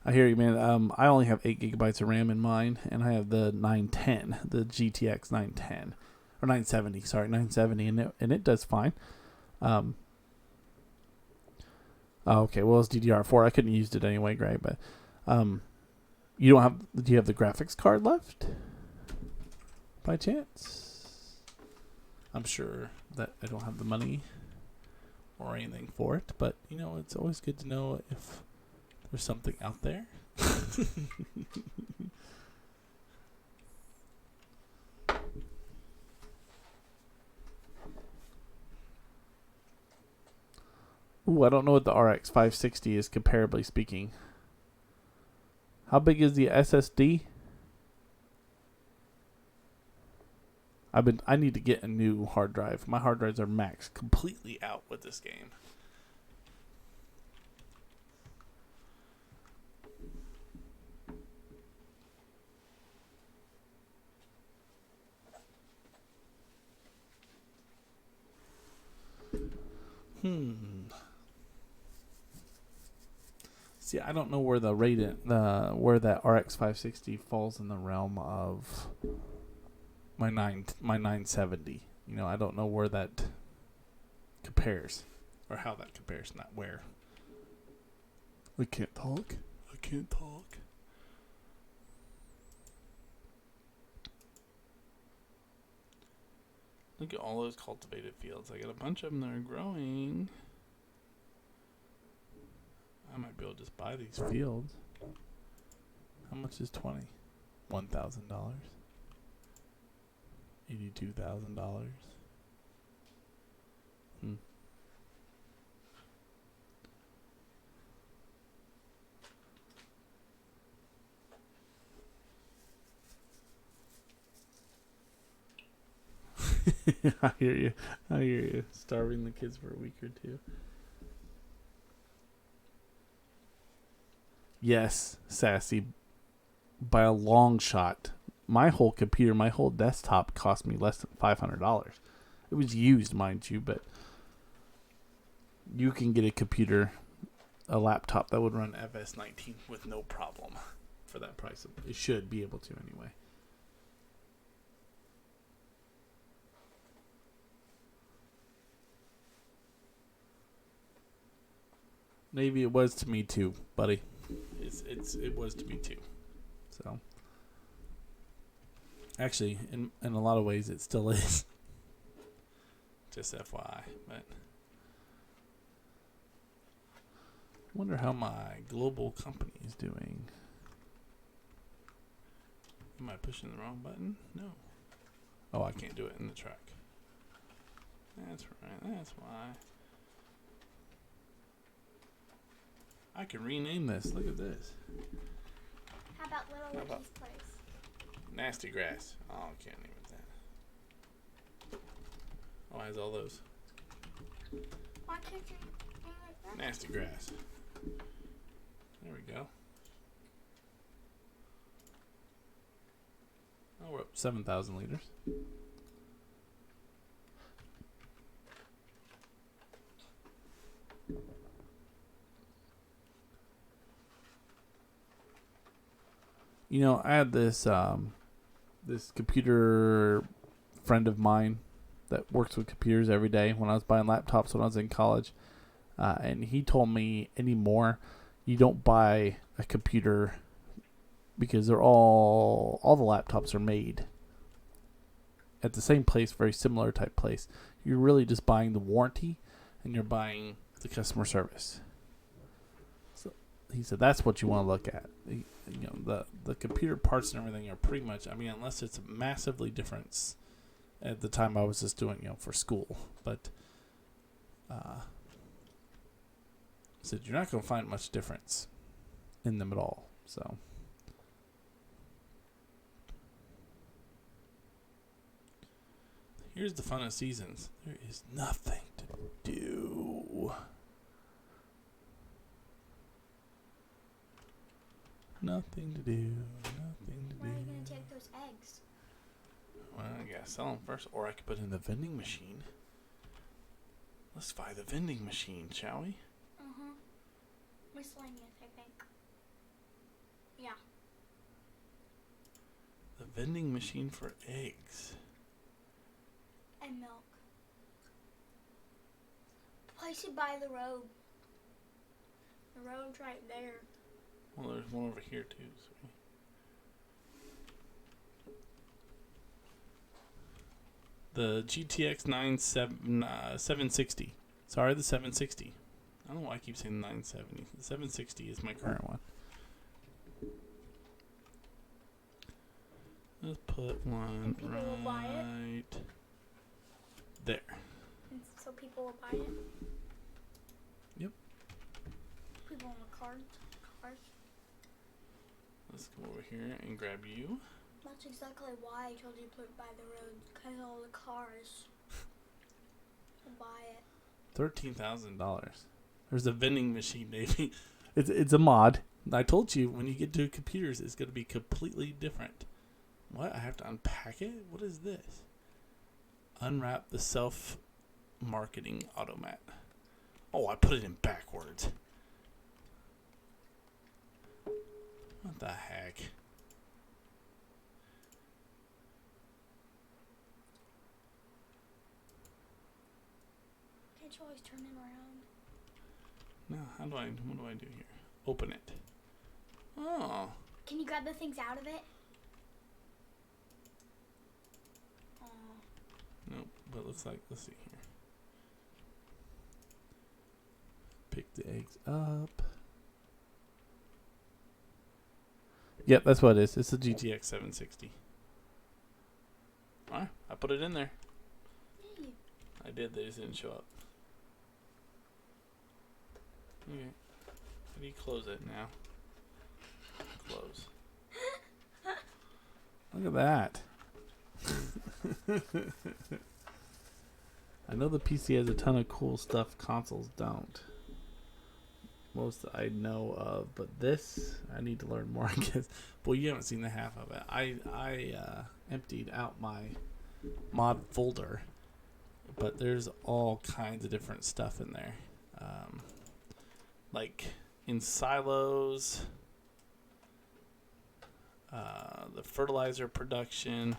I hear you, man. I only have 8 gigabytes of RAM in mine, and I have the 910, the GTX 910, or 970. Sorry, 970, and it does fine. Okay, well it's DDR4. I couldn't use it anyway, great. But you don't have? Do you have the graphics card left? By chance? I'm sure that I don't have the money or anything for it, but you know, it's always good to know if there's something out there. Ooh, I don't know what the RX 560 is comparably speaking. How big is the SSD? I need to get a new hard drive. My hard drives are maxed completely out with this game. See, I don't know where where that RX 560 falls in the realm of my 970. You know, I don't know where that compares, or how that compares, not where. I can't talk. I can't talk. Look at all those cultivated fields. I got a bunch of them that are growing. I might be able to just buy these fields. How much is 20? $1,000. $82,000. I hear you. I hear you. Starving the kids for a week or two. Yes, Sassy. By a long shot. My whole computer, my whole desktop cost me less than $500. It was used, mind you, but you can get a computer, a laptop that would run FS19 with no problem for that price. It should be able to anyway. Maybe it was to me too, buddy. It was to me too. So actually, in a lot of ways, it still is. Just FYI, but I wonder how my global company is doing. Am I pushing the wrong button? No. Oh, I can't do it in the track. That's right. That's why. I can rename this. Look at this. How about Little Wicky's place? Nasty Grass. Oh, I can't name it that. Oh, it has all those. Why can't you name it that? Nasty Grass. There we go. Oh, we're up 7,000 liters. You know, I had this this computer friend of mine that works with computers every day when I was buying laptops when I was in college. And he told me anymore, you don't buy a computer because they're all the laptops are made at the same place, very similar type place. You're really just buying the warranty and you're buying the customer service. So he said that's what you want to look at. You know, the computer parts and everything are pretty much, I mean, unless it's massively different. At the time I was just doing, you know, for school, but said you're not going to find much difference in them at all. So here's the fun of seasons. There is nothing to do. Nothing to do. Nothing to do. Where are you going to take those eggs? Well, I gotta sell them first, or I could put in the vending machine. Let's buy the vending machine, shall we? Miscellaneous, I think. Yeah. The vending machine for eggs. And milk. Place it by the road. The road's right there. Well, there's one over here too. So. The GTX 760. Sorry, the 760. I don't know why I keep saying 970. The 760 is my current one. Let's put one people will buy it? right there. And so people will buy it? Yep. People in the cars. Let's go over here and grab you. That's exactly why I told you to put it by the road, because all the cars will buy it. $13,000. There's a vending machine, maybe. It's a mod. I told you when you get to computers, it's going to be completely different. What? I have to unpack it? What is this? Unwrap the self-marketing automat. Oh, I put it in backwards. What the heck? Can't you always turn it around? No, what do I do here? Open it. Oh. Can you grab the things out of it? Oh. Nope, but it looks like, let's see here. Pick the eggs up. Yep, that's what it is. It's a GTX 760. Alright, I put it in there. Hey. I did, they just didn't show up. Okay. How do you close it now? Close. Look at that. I know the PC has a ton of cool stuff consoles don't. Most I know of, but this I need to learn more, I guess. Well, you haven't seen the half of it. I emptied out my mod folder, but there's all kinds of different stuff in there, like in silos, the fertilizer production.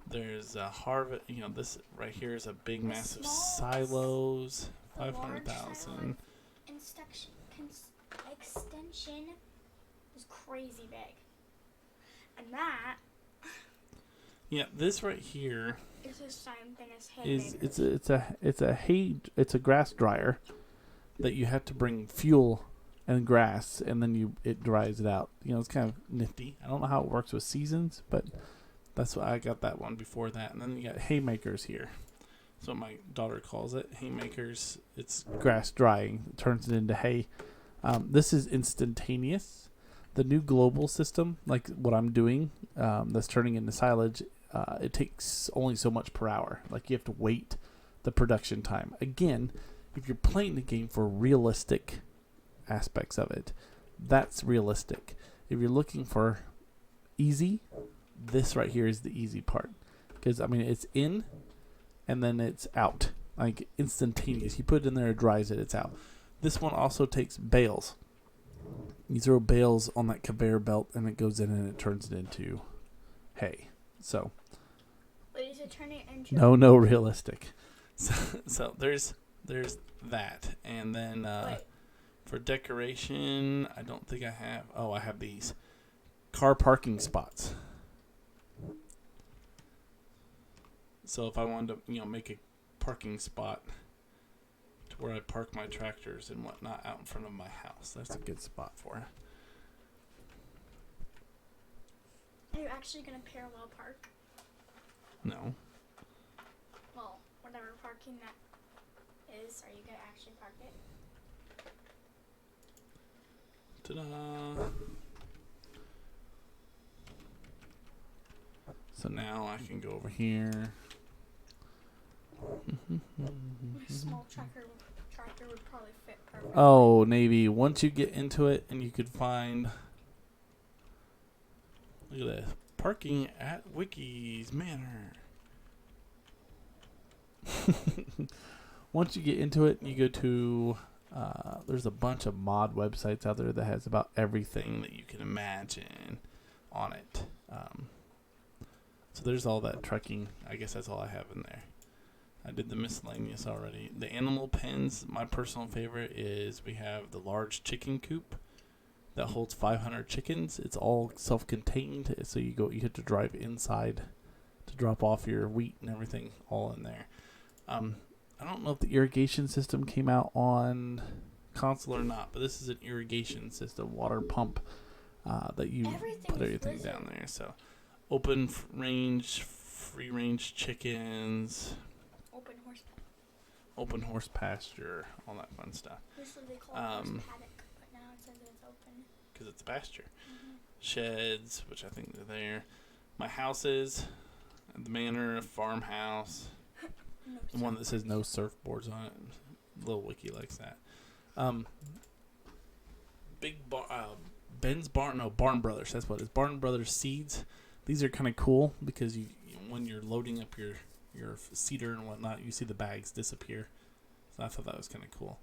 There's a harvest. You know, this right here is a big, massive silos. 500,000. Inspection extension is crazy big. And that Yeah, this right here is the same thing as hay. it's a grass dryer that you have to bring fuel and grass, and then it dries it out. You know, it's kind of nifty. I don't know how it works with seasons, but that's why I got that one before that. And then you got haymakers here. That's what my daughter calls it, haymakers. It's grass drying. It turns it into hay. This is instantaneous. The new global system, like what I'm doing, that's turning into silage, it takes only so much per hour. Like you have to wait the production time. Again, if you're playing the game for realistic aspects of it, that's realistic. If you're looking for easy, this right here is the easy part. Because, I mean, it's in and then it's out. Like instantaneous. You put it in there, it dries it, it's out. This one also takes bales. You throw bales on that conveyor belt and it goes in and it turns it into hay. So. Wait, does it turn it into... No realistic. So there's that. And then for decoration, I don't think I have... Oh, I have these. Car parking spots. So if I wanted to, make a parking spot to where I park my tractors and whatnot out in front of my house, that's a good spot for it. Are you actually going to parallel park? No. Well, whatever parking that is, are you going to actually park it? Ta-da! So now I can go over here. My small tractor would probably fit perfectly. Oh, Navy, once you get into it and you could find... Look at this. Parking at Wicky's Manor. Once you get into it, you go to... there's a bunch of mod websites out there that has about everything that you can imagine on it. So there's all that trucking. I guess that's all I have in there. I did the miscellaneous already. The animal pens, my personal favorite is we have the large chicken coop that holds 500 chickens. It's all self-contained, so you have to drive inside to drop off your wheat and everything all in there. I don't know if the irrigation system came out on console or not, but this is an irrigation system, water pump that you put everything down there. So open range, free range chickens, open horse pasture, all that fun stuff. Usually they call it horse paddock, but now it says it's open. Because it's a pasture. Mm-hmm. Sheds, which I think they're there. My houses, the manor, farmhouse. The one that says no surfboards on it. Little Wicky likes that. Barn Brothers. That's what it is. Barn Brothers seeds. These are kind of cool because when you're loading up your cedar and whatnot, you see the bags disappear. So I thought that was kind of cool.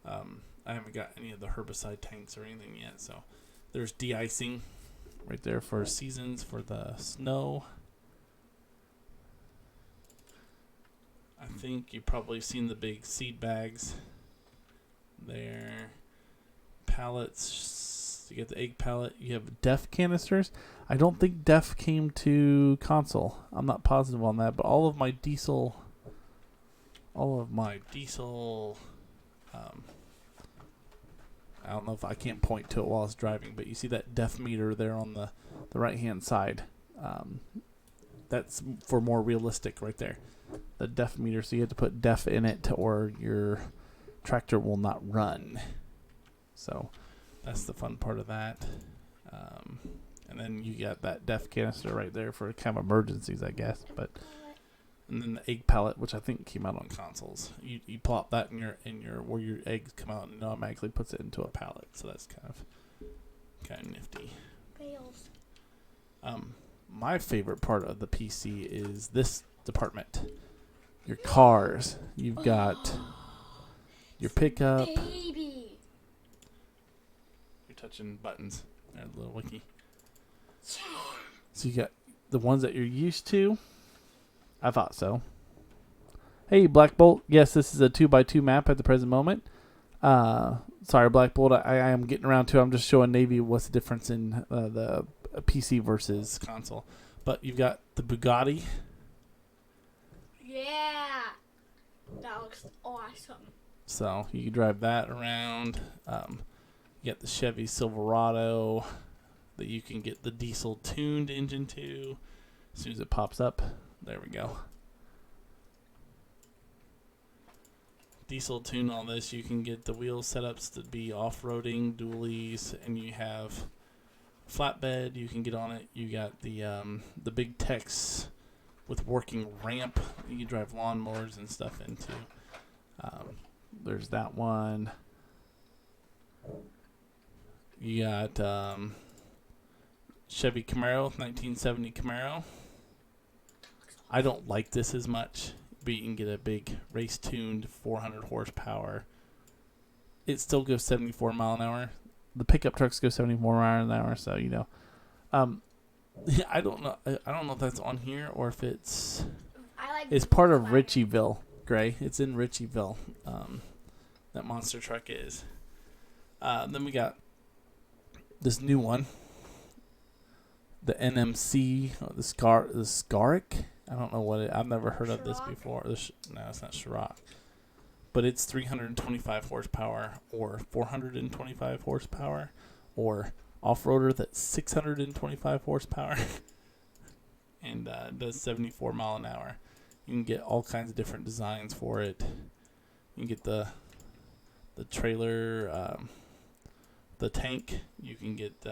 I haven't got any of the herbicide tanks or anything yet. So there's de-icing right there for seasons for the snow. I think you've probably seen the big seed bags there. Pallets. You get the egg pallet. You have DEF canisters. I don't think DEF came to console. I'm not positive on that, but all of my diesel, I don't know if I can't point to it while I was driving, but you see that DEF meter there on the right hand side. That's for more realistic right there. The DEF meter, so you have to put DEF in it or your tractor will not run. So that's the fun part of that. And then you got that DEF canister right there for kind of emergencies, I guess. And then the egg pallet, which I think came out on consoles. You plop that in your where your eggs come out, and it automatically puts it into a pallet. So that's kind of nifty. Bales. My favorite part of the PC is this department. Your cars. You've got your pickup. Baby. You're touching buttons. There, Little Wicky. So you got the ones that you're used to. I thought so. Hey, Black Bolt. Yes, this is a 2x2 map at the present moment. Sorry, Black Bolt. I am getting around to. I'm just showing Navy what's the difference in the PC versus console. But you've got the Bugatti. Yeah. That looks awesome. So you can drive that around. You got the Chevy Silverado that you can get the diesel tuned engine to. As soon as it pops up, there we go. Diesel tune all this. You can get the wheel setups to be off-roading, dualies, and you have flatbed. You can get on it. You got the big techs with working ramp. You can drive lawnmowers and stuff into. There's that one. You got Chevy Camaro, 1970 Camaro. I don't like this as much, but you can get a big race-tuned 400 horsepower. It still goes 74 mile an hour. The pickup trucks go 74 mile an hour, so you know. I don't know. I don't know if that's on here or if it's. It's part of Ritchieville, Gray. It's in Ritchieville. That monster truck is. Then we got this new one, the NMC, the Scaric. I don't know what it. I've never heard of this before. No, it's not Ciroc, but it's 325 horsepower or 425 horsepower, or off-roader that's 625 horsepower, and it does 74 mile an hour. You can get all kinds of different designs for it. You can get the trailer, the tank. You can get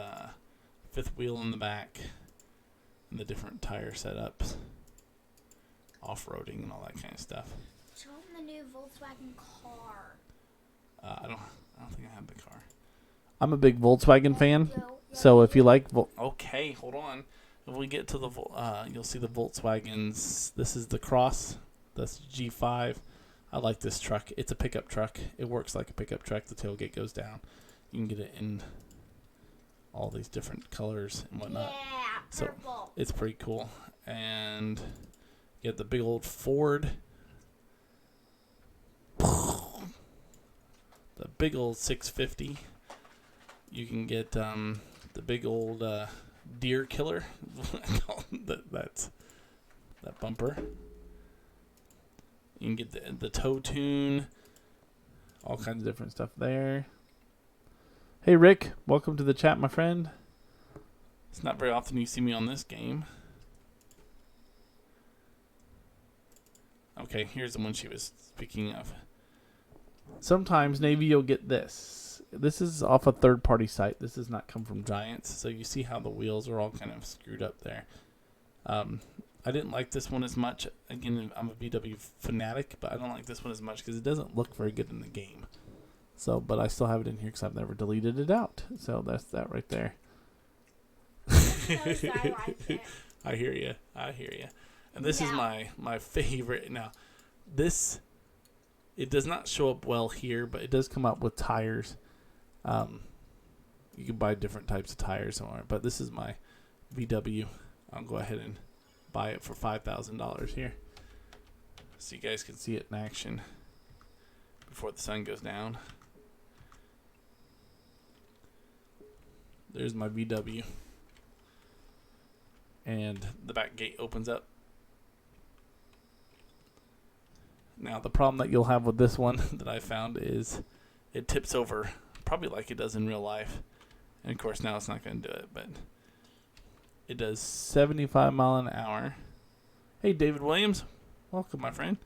fifth wheel in the back, and the different tire setups, off-roading, and all that kind of stuff. Show them the new Volkswagen car. I don't think I have the car. I'm a big Volkswagen fan, so if you like, okay, hold on. If we get to the, you'll see the Volkswagens. This is the Cross. That's G5. I like this truck. It's a pickup truck. It works like a pickup truck. The tailgate goes down. You can get it in all these different colors and whatnot. Yeah, purple. So it's pretty cool. And you get the big old Ford. The big old 650. You can get the big old deer killer. That's that bumper. You can get the tow tune. All kinds of different stuff there. Hey Rick, welcome to the chat, my friend. It's not very often you see me on this game. Okay, here's the one she was speaking of. Sometimes, Navy, you'll get this. This is off a third-party site. This does not come from Giants. So you see how the wheels are all kind of screwed up there. I didn't like this one as much. Again, I'm a VW fanatic, but I don't like this one as much because it doesn't look very good in the game. So, but I still have it in here because I've never deleted it out. So that's that right there. I hear you. And this is my favorite. Now, this, it does not show up well here, but it does come up with tires. You can buy different types of tires somewhere, but this is my VW. I'll go ahead and buy it for $5,000 here, so you guys can see it in action before the sun goes down. There's my VW, and the back gate opens up. Now the problem that you'll have with this one that I found is it tips over probably like it does in real life, and of course now it's not going to do it, but it does 75 mile an hour. Hey David Williams, welcome my friend.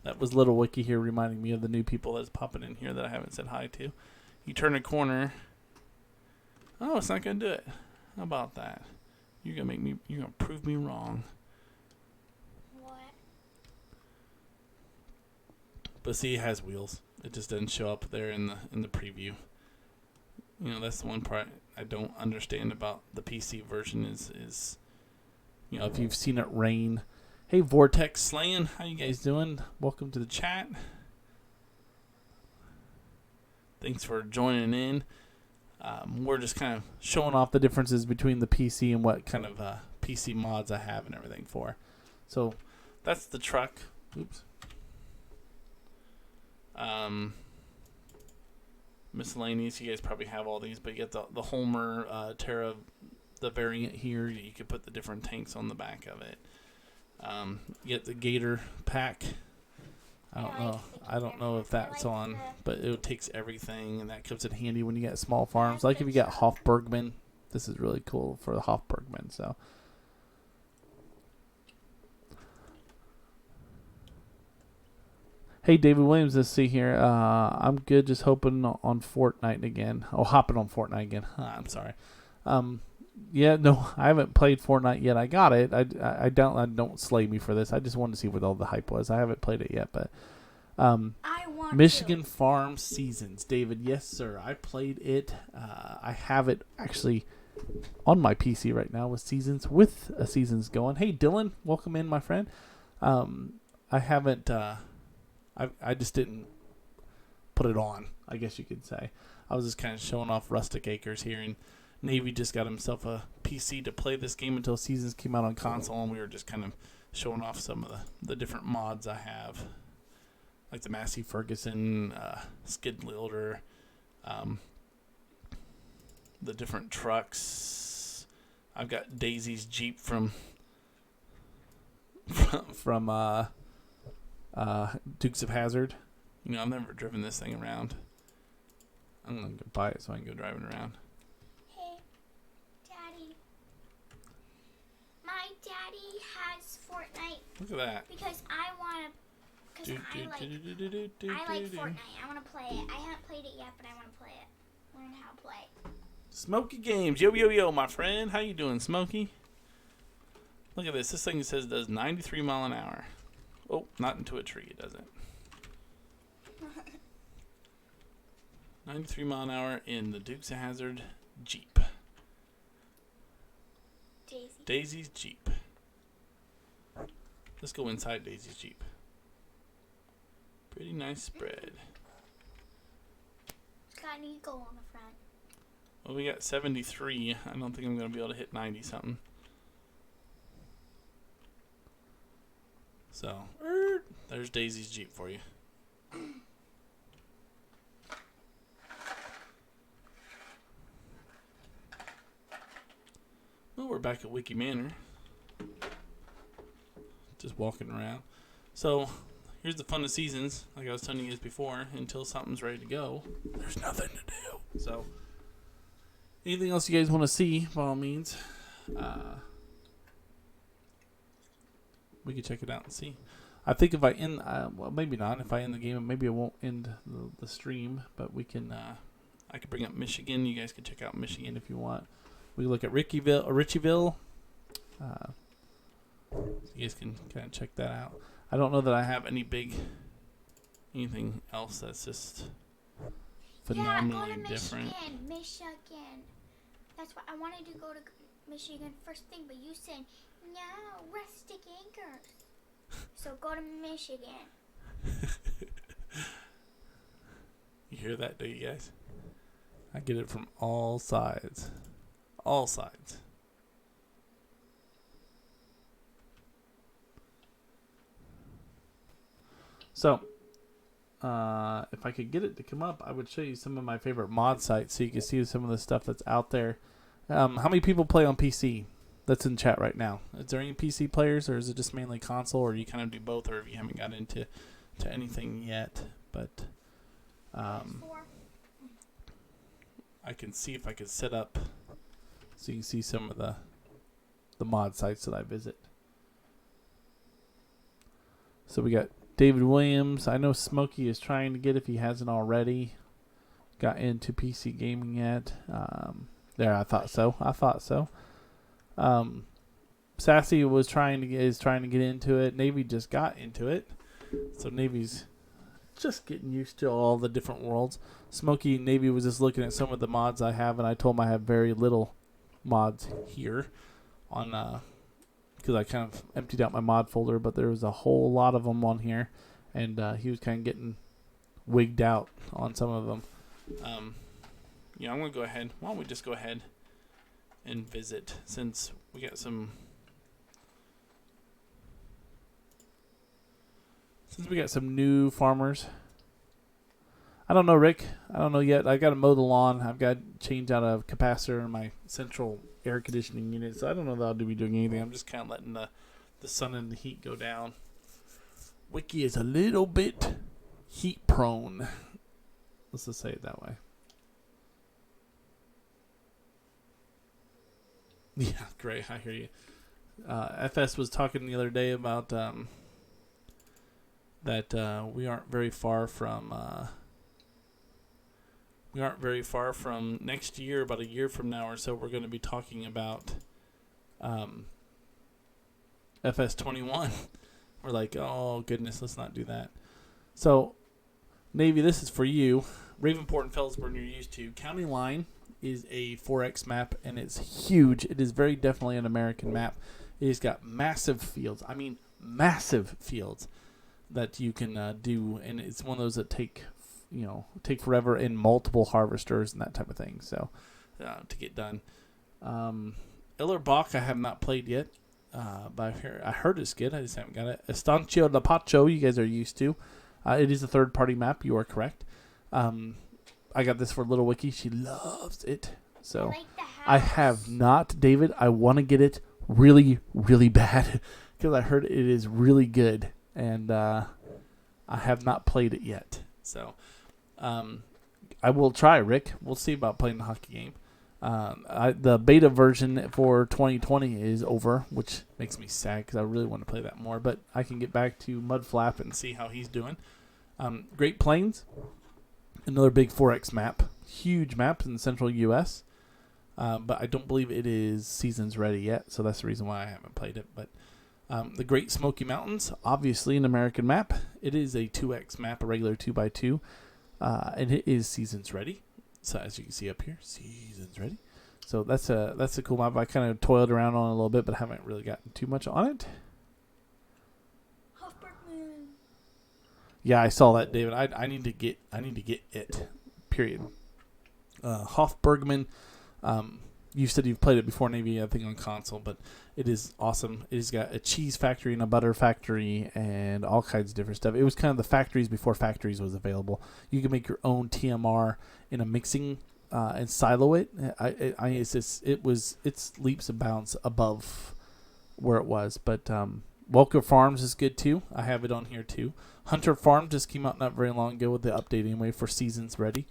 That was Little Wicky here reminding me of the new people that's popping in here that I haven't said hi to. You turn a corner. Oh, it's not going to do it. How about that? You're going to prove me wrong. What? But see, it has wheels. It just doesn't show up there in the preview. You know, that's the one part I don't understand about the PC version is you know, if you've seen it rain. Hey, Vortex Slaying, how you guys doing? Welcome to the chat. Thanks for joining in. We're just kind of showing off the differences between the PC and what kind of PC mods I have and everything for. So that's the truck. Oops. Miscellaneous, you guys probably have all these, but you get the Homer Terra, the variant here. You could put the different tanks on the back of it. You get the Gator pack. I don't know if that's on, but it takes everything, and that comes in handy when you get small farms. Like if you got Hofbergman, this is really cool for the Hofbergman. So. Hey, David Williams, let's see here. I'm good, just hoping on Fortnite again. Oh, hopping on Fortnite again. I'm sorry. Yeah, no, I haven't played Fortnite yet. I got it. I don't slay me for this. I just wanted to see what all the hype was. I haven't played it yet, but I want Michigan Farm Seasons, David. Yes, sir. I played it. I have it actually on my PC right now with Seasons going. Hey, Dylan, welcome in, my friend. I haven't. I just didn't put it on, I guess you could say. I was just kind of showing off Rustic Acres here, and Navy just got himself a PC to play this game until Seasons came out on console, and we were just kind of showing off some of the different mods I have, like the Massey Ferguson skid loader, the different trucks. I've got Daisy's Jeep from Dukes of Hazzard. You know, I've never driven this thing around. I'm gonna go buy it so I can go driving around. Hey, Daddy. My daddy has Fortnite. Look at that. Because I wanna. Because I like Fortnite. I wanna play it. I haven't played it yet, but I wanna play it. Learn how to play. Smokey Games, yo, my friend. How you doing, Smokey? Look at this. This thing says it does 93 mile an hour. Oh, not into a tree, it doesn't. 93 mile an hour in the Dukes of Hazzard Jeep. Daisy's Jeep. Let's go inside Daisy's Jeep. Pretty nice spread. It's got an eagle on the front. Well, we got 73. I don't think I'm going to be able to hit 90 something. So, there's Daisy's Jeep for you. Well, we're back at Wicky Manor. Just walking around. So, here's the fun of Seasons. Like I was telling you guys before, until something's ready to go, there's nothing to do. So, anything else you guys want to see, by all means, we can check it out and see. I think if I end, well, maybe not. If I end the game, maybe I won't end the stream. But we can, I could bring up Michigan. You guys can check out Michigan if you want. We look at Ritchieville. So you guys can kind of check that out. I don't know that I have anything else that's just phenomenally different. Michigan. That's why I wanted to go to Michigan first thing, but you said no, Rustic Acres. So go to Michigan. You hear that, do you guys? I get it from all sides. All sides. So, if I could get it to come up, I would show you some of my favorite mod sites so you can see some of the stuff that's out there. How many people play on PC? That's in chat right now. Is there any PC players, or is it just mainly console, or you kind of do both, or if you haven't got into anything yet? But I can see if I could set up so you can see some of the mod sites that I visit. So we got David Williams. I know Smokey is trying to get, if he hasn't already, got into PC gaming yet. There, I thought so. Sassy is trying to get into it. Navy just got into it, so Navy's just getting used to all the different worlds. Smokey Navy was just looking at some of the mods I have, and I told him I have very little mods here on because I kind of emptied out my mod folder, but there was a whole lot of them on here, and he was kind of getting wigged out on some of them. I'm gonna go ahead. Why don't we just go ahead and visit, since we got some new farmers I don't know, Rick. I don't know yet. I got to mow the lawn. I've got to change out a capacitor in my central air conditioning unit. So I don't know that I'll be doing anything. I'm just kind of letting the sun and the heat go down. Wicky is a little bit heat prone. Let's just say it that way. Yeah, great. I hear you. FS was talking the other day about that we aren't very far from next year. About a year from now or so, we're going to be talking about FS21. We're like, oh goodness, let's not do that. So, Navy, this is for you. Ravenport and Felsburn, you're used to. County Line is a 4X map, and it's huge. It is very definitely an American map. It has got massive fields. I mean, massive fields that you can do, and it's one of those that take forever in multiple harvesters and that type of thing. So, to get done. Illerbach, I have not played yet. But I heard it's good. I just haven't got it. Estancia de Pacho, you guys are used to. It is a third-party map. You are correct. I got this for Little Wicky. She loves it. So I have not, David. I want to get it really, really bad because I heard it is really good, and I have not played it yet. So I will try, Rick. We'll see about playing the hockey game. The beta version for 2020 is over, which makes me sad because I really want to play that more. But I can get back to Mudflap and see how he's doing. Great Plains, another big 4X map. Huge map in the central U.S. But I don't believe it is seasons ready yet, so that's the reason why I haven't played it. But the Great Smoky Mountains, obviously an American map. It is a 2X map, a regular 2x2, and it is seasons ready. So as you can see up here, seasons ready. So that's a cool map. I kind of toiled around on it a little bit, but haven't really gotten too much on it. Hofbergman. Yeah, I saw that, David. I need to get it. Period. Hofbergman. You said you've played it before, maybe I think on console, but it is awesome. It has got a cheese factory and a butter factory and all kinds of different stuff. It was kind of the factories before factories was available. You can make your own TMR in a mixing and silo it. It's leaps and bounds above where it was. But Welker Farms is good too. I have it on here too. Hunter Farm just came out not very long ago with the update anyway for seasons ready.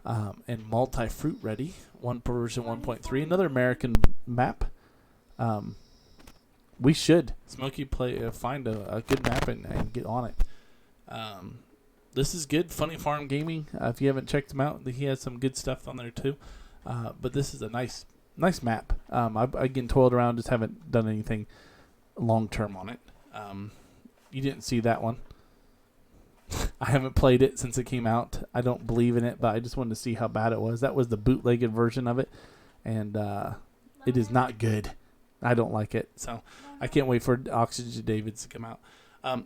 And multi-fruit ready, version 1.3, another American map. We should Smokey find a good map and get on it. This is good. Funny Farm Gaming. If you haven't checked him out, he has some good stuff on there too. But this is a nice map. I get toiled around, just haven't done anything long term on it. You didn't see that one. I haven't played it since it came out. I don't believe in it, but I just wanted to see how bad it was. That was the bootlegged version of it, and it is not good. I don't like it, so I can't wait for Oxygen Davids to come out.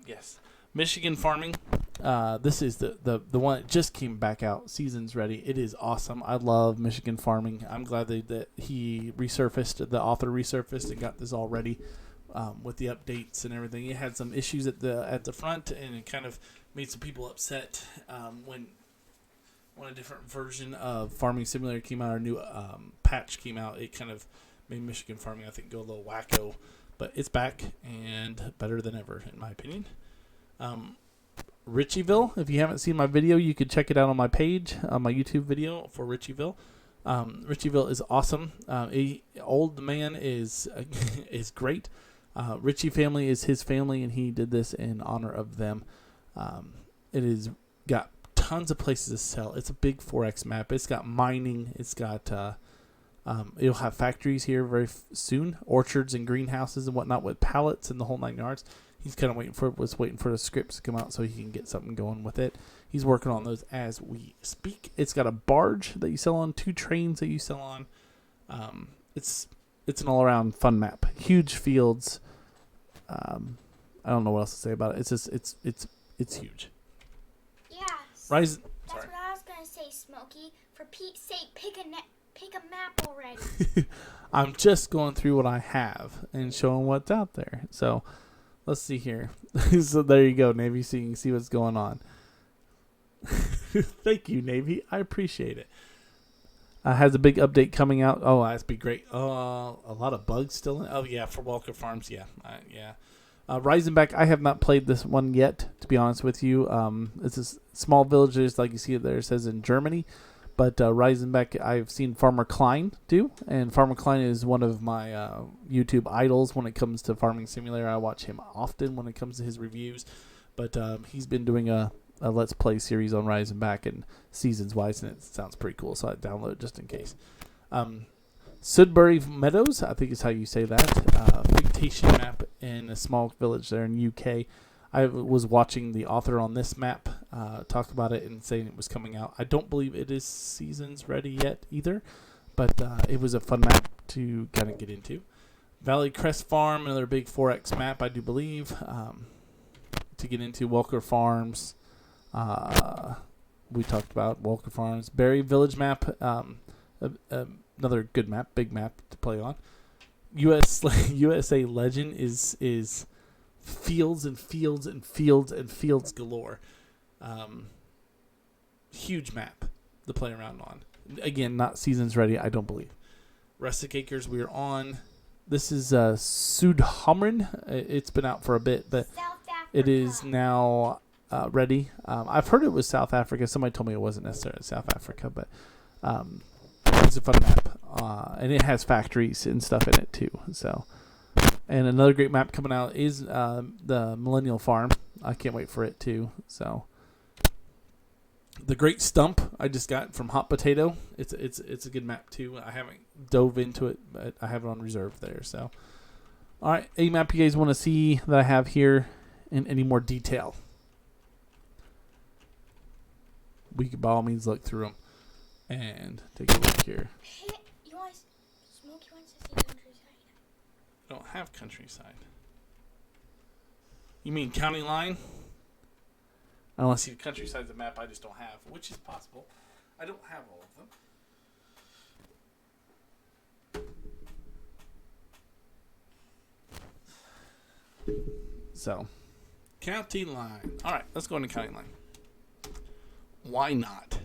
Yes, Michigan Farming. This is the one that just came back out. Season's ready. It is awesome. I love Michigan Farming. I'm glad that he resurfaced, the author resurfaced and got this all ready with the updates and everything. It had some issues at the front, and it kind of made some people upset when a different version of Farming Simulator came out, or a new patch came out. It kind of made Michigan Farming, I think, go a little wacko. But it's back and better than ever, in my opinion. Ritchieville, if you haven't seen my video, you can check it out on my page, on my YouTube video for Ritchieville. Ritchieville is awesome. Old man is great. Ritchie family is his family, and he did this in honor of them. It has got tons of places to sell. It's a big 4X map. It's got mining. It's got it'll have factories here very soon, orchards and greenhouses and whatnot with pallets and the whole 9 yards. He's kind of waiting for the scripts to come out so he can get something going with it. He's working on those as we speak. It's got a barge that you sell on, 2 trains that you sell on. It's an all-around fun map. Huge fields. I don't know what else to say about it. It's just it's huge. Yeah. Rise. That's what I was gonna say, Smokey. For Pete's sake, pick a map already. I'm just going through what I have and showing what's out there. So let's see here. So there you go, Navy. So you can see what's going on. Thank you, Navy. I appreciate it. Has a big update coming out. Oh, that's be great. A lot of bugs still in. Oh yeah, for Walker Farms. Yeah, yeah. Rising Back. I have not played this one yet, to be honest with you. It's a small villages, like you see it there. It says in Germany, but Rising Back. I've seen Farmer Klein do, and Farmer Klein is one of my YouTube idols when it comes to Farming Simulator. I watch him often when it comes to his reviews, but he's been doing a Let's Play series on Rising Back and seasons wise, and it sounds pretty cool, so I download it just in case. Sudbury Meadows, I think is how you say that. Fictation map in a small village there in UK. I was watching the author on this map talk about it and saying it was coming out. I don't believe it is seasons ready yet either, but it was a fun map to kind of get into. Valley Crest Farm, another big 4X map, I do believe, to get into. Walker Farms. We talked about Walker Farms. Berry Village map, another good map, big map to play on. USA Legend is fields and fields and fields and fields galore. Huge map to play around on. Again, not seasons ready, I don't believe. Rustic Acres we are on. This is Sudhamren. It's been out for a bit, but it is now ready. I've heard it was South Africa. Somebody told me it wasn't necessarily South Africa, but it's a fun map. And it has factories and stuff in it too. So, and another great map coming out is the Millennial Farm. I can't wait for it too. So, the Great Stump I just got from Hot Potato. It's a good map too. I haven't dove into it, but I have it on reserve there. So, all right, any map you guys want to see that I have here in any more detail? We could by all means look through them and take a look here. Hey, Smokey wants to see Countryside. I don't have Countryside. You mean County Line? Unless you Countryside's a map I just don't have, which is possible. I don't have all of them. So, County Line. All right, let's go into County Line. Why not?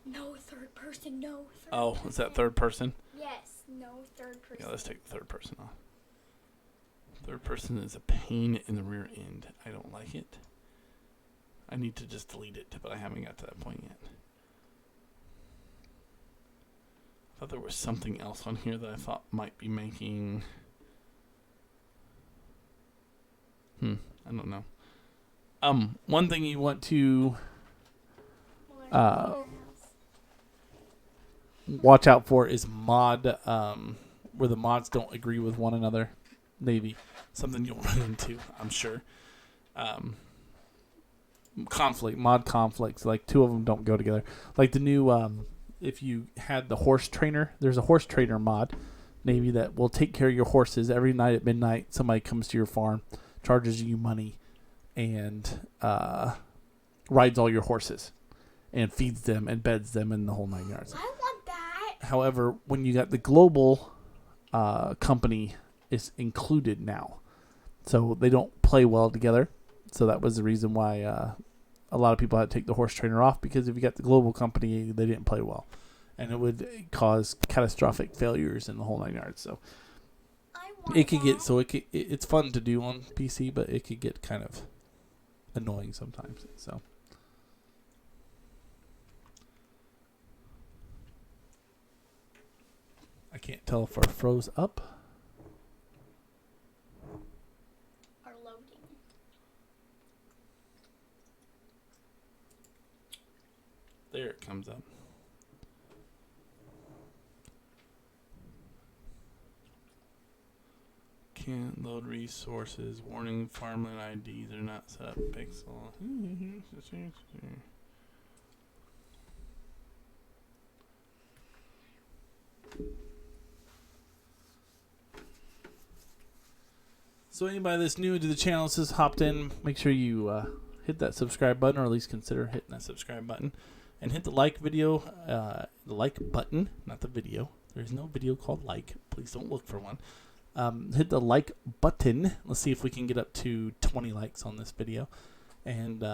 No third person, no third Oh, person. is that third person? Yes, no third person. Yeah, let's take the third person off. Third person is a pain in the rear end. I don't like it. I need to just delete it, but I haven't got to that point yet. I thought there was something else on here that I thought might be making... I don't know. One thing you want to watch out for is mod, where the mods don't agree with one another. Maybe something you'll run into, I'm sure. Mod conflicts, like two of them don't go together. Like the new, if you had the horse trainer, there's a horse trainer mod, maybe that will take care of your horses every night at midnight. Somebody comes to your farm, charges you money, and rides all your horses, and feeds them and beds them in the whole 9 yards. I want that. However, when you got the global company, is included now, so they don't play well together. So that was the reason why a lot of people had to take the horse trainer off, because if you got the global company, they didn't play well, and it would cause catastrophic failures in the whole 9 yards. So it could get it's fun to do on PC, but it could get kind of annoying sometimes. So I can't tell if our froze up. Are loading. There it comes up. Can't load resources. Warning, farmland IDs are not set up. Pixel. So anybody that's new to the channel, that's just hopped in, make sure you hit that subscribe button, or at least consider hitting that subscribe button, and hit the like button, not the video. There's no video called like. Please don't look for one. Hit the like button. Let's see if we can get up to 20 likes on this video, and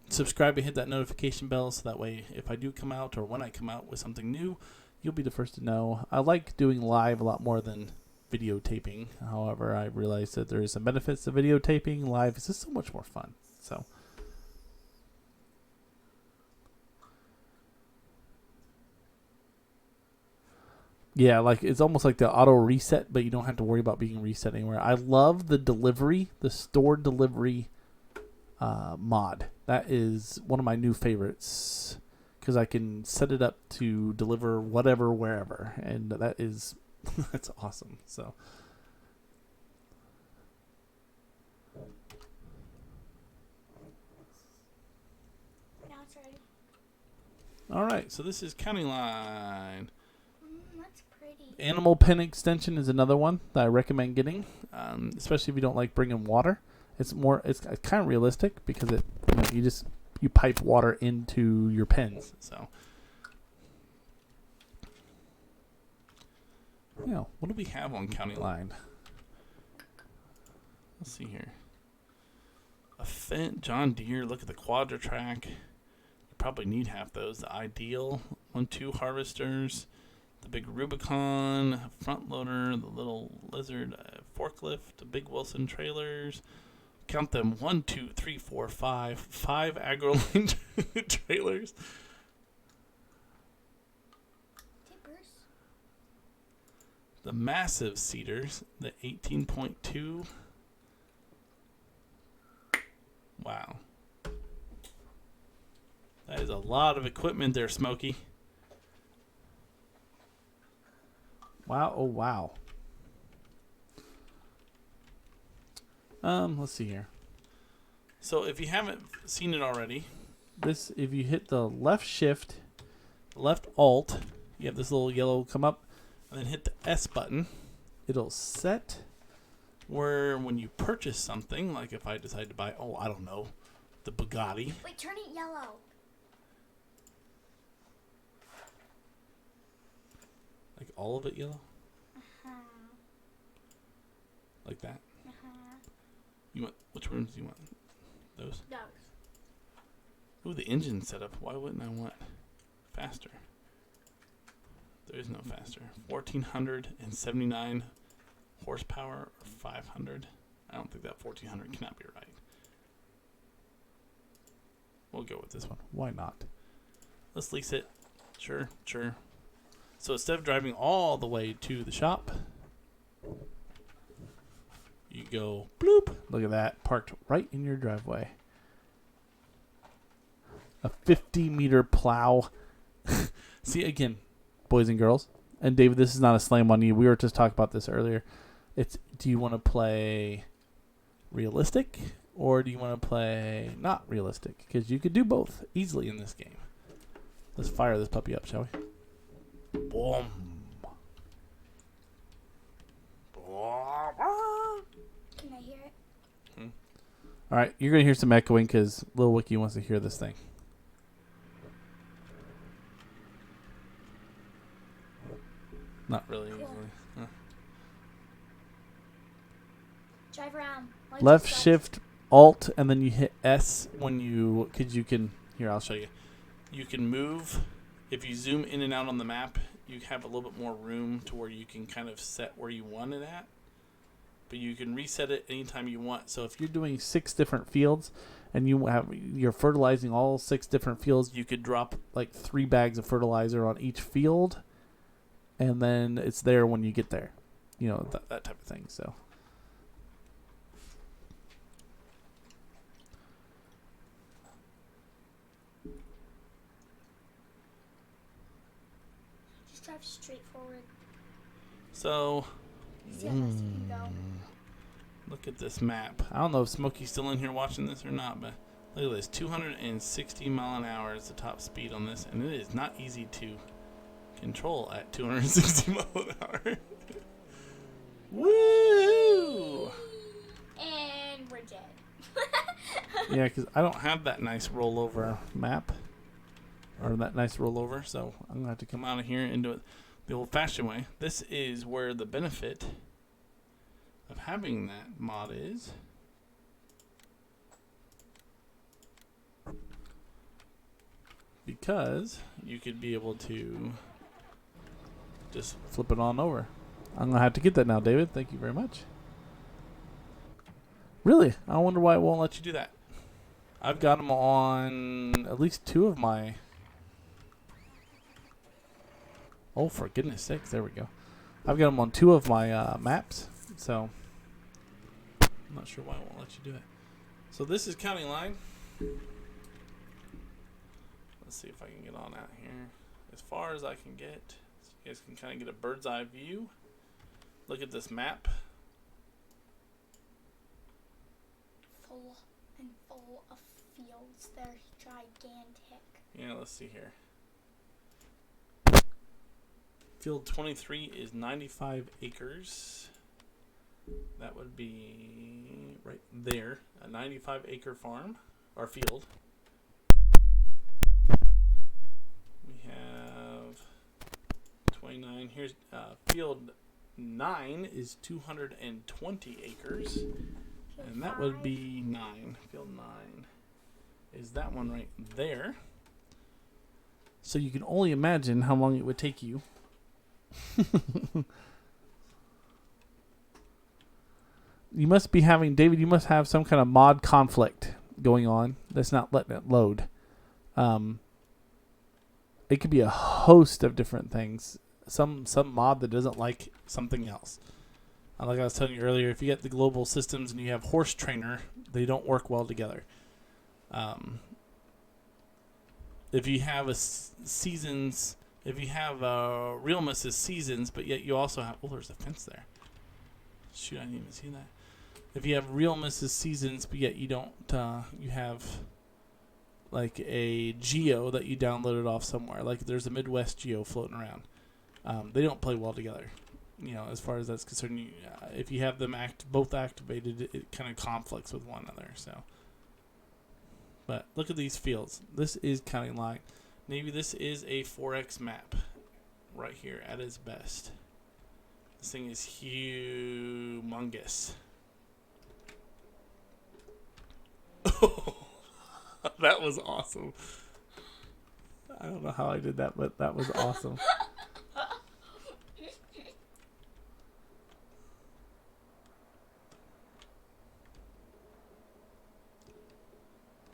subscribe and hit that notification bell so that way if I do come out or when I come out with something new, you'll be the first to know. I like doing live a lot more than videotaping. However, I realize that there is some benefits to videotaping. Live is just so much more fun. So, yeah, like it's almost like the auto reset, but you don't have to worry about being reset anywhere. I love the delivery, the store delivery mod. That is one of my new favorites because I can set it up to deliver whatever, wherever, and that is that's awesome. So. Now it's ready. All right, so this is County Line. That's pretty. Animal pen extension is another one that I recommend getting, especially if you don't like bringing water. It's kind of realistic because you pipe water into your pens. So, yeah, what do we have on County Line? Let's see here. A Fendt, John Deere. Look at the Quadra-Track. You probably need half those. The Ideal 1-2 harvesters. The big Rubicon front loader. The little Lizard forklift. The big Wilson trailers. Count them 1, 2, 3, 4, 5. 5 AgriLink trailers. Tippers. The massive seeders. The 18.2. Wow. That is a lot of equipment there, Smokey. Wow, oh wow. Let's see here. So if you haven't seen it already, if you hit the left shift, left alt, you have this little yellow come up, and then hit the S button. It'll set where when you purchase something, like if I decide to buy, I don't know, the Bugatti. Wait, turn it yellow. Like all of it yellow? Uh-huh. Like that? Uh-huh. You want, which rooms do you want? Those? Those. Ooh, the engine setup. Why wouldn't I want faster? There is no faster. 1,479 horsepower or 500. I don't think that 1,400 cannot be right. We'll go with this one. Why not? Let's lease it. Sure. So instead of driving all the way to the shop, you go bloop. Look at that. Parked right in your driveway. A 50-meter plow. See, again, boys and girls. And David, this is not a slam on you. We were just talking about this earlier. Do you want to play realistic or do you want to play not realistic? Because you could do both easily in this game. Let's fire this puppy up, shall we? Boom. Can I hear it? All right, you're going to hear some echoing because Little Wicky wants to hear this thing. Not really Cool. easily. Huh. Drive around. Left shift alt and then you hit S when because you can, here I'll show you. You can move, if you zoom in and out on the map, you have a little bit more room to where you can kind of set where you want it at. But you can reset it anytime you want. So if you're doing 6 different fields and you're fertilizing all 6 different fields, you could drop like 3 bags of fertilizer on each field, and then it's there when you get there. You know, that type of thing. So. Just drive straight forward. So. See how fast you can go. Look at this map. I don't know if Smokey's still in here watching this or not, but look at this. 260 mile an hour is the top speed on this, and it is not easy to control at 260 mile an hour. Woo! And we're dead. Yeah, because I don't have that nice rollover map, or that nice rollover, so I'm going to have to come out of here and do it the old-fashioned way. This is where the benefit of having that mod is. because you could be able to just flip it on over. I'm gonna have to get that now, David. Thank you very much. Really? I wonder why it won't let you do that. I've got them on at least 2 of my... Oh, for goodness sakes. There we go. I've got them on 2 of my maps. So, I'm not sure why it won't let you do that. So, this is county line. Let's see if I can get on out here. As far as I can get, so you guys can kind of get a bird's eye view. Look at this map. Full of fields. They're gigantic. Yeah, let's see here. Field 23 is 95 acres. That would be right there, a 95 acre farm or field. We have 29. Here's field 9 is 220 acres. And that would be 9. Field 9 is that one right there. So you can only imagine how long it would take you. You must be having, David, you must have some kind of mod conflict going on that's not letting it load. It could be a host of different things. Some mod that doesn't like something else. Like I was telling you earlier, if you get the global systems and you have horse trainer, they don't work well together. If you have seasons, if you have realness as seasons, but yet you also have, oh, there's a fence there. Shoot, I didn't even see that. If you have realness as seasons, but yet you don't, you have like a geo that you downloaded off somewhere. Like there's a Midwest geo floating around. They don't play well together. You know, as far as that's concerned, if you have them both activated, it kind of conflicts with one another. So, but look at these fields. This is county line. Maybe this is a 4X map, right here at its best. This thing is humongous. Oh, that was awesome. I don't know how I did that, but that was awesome.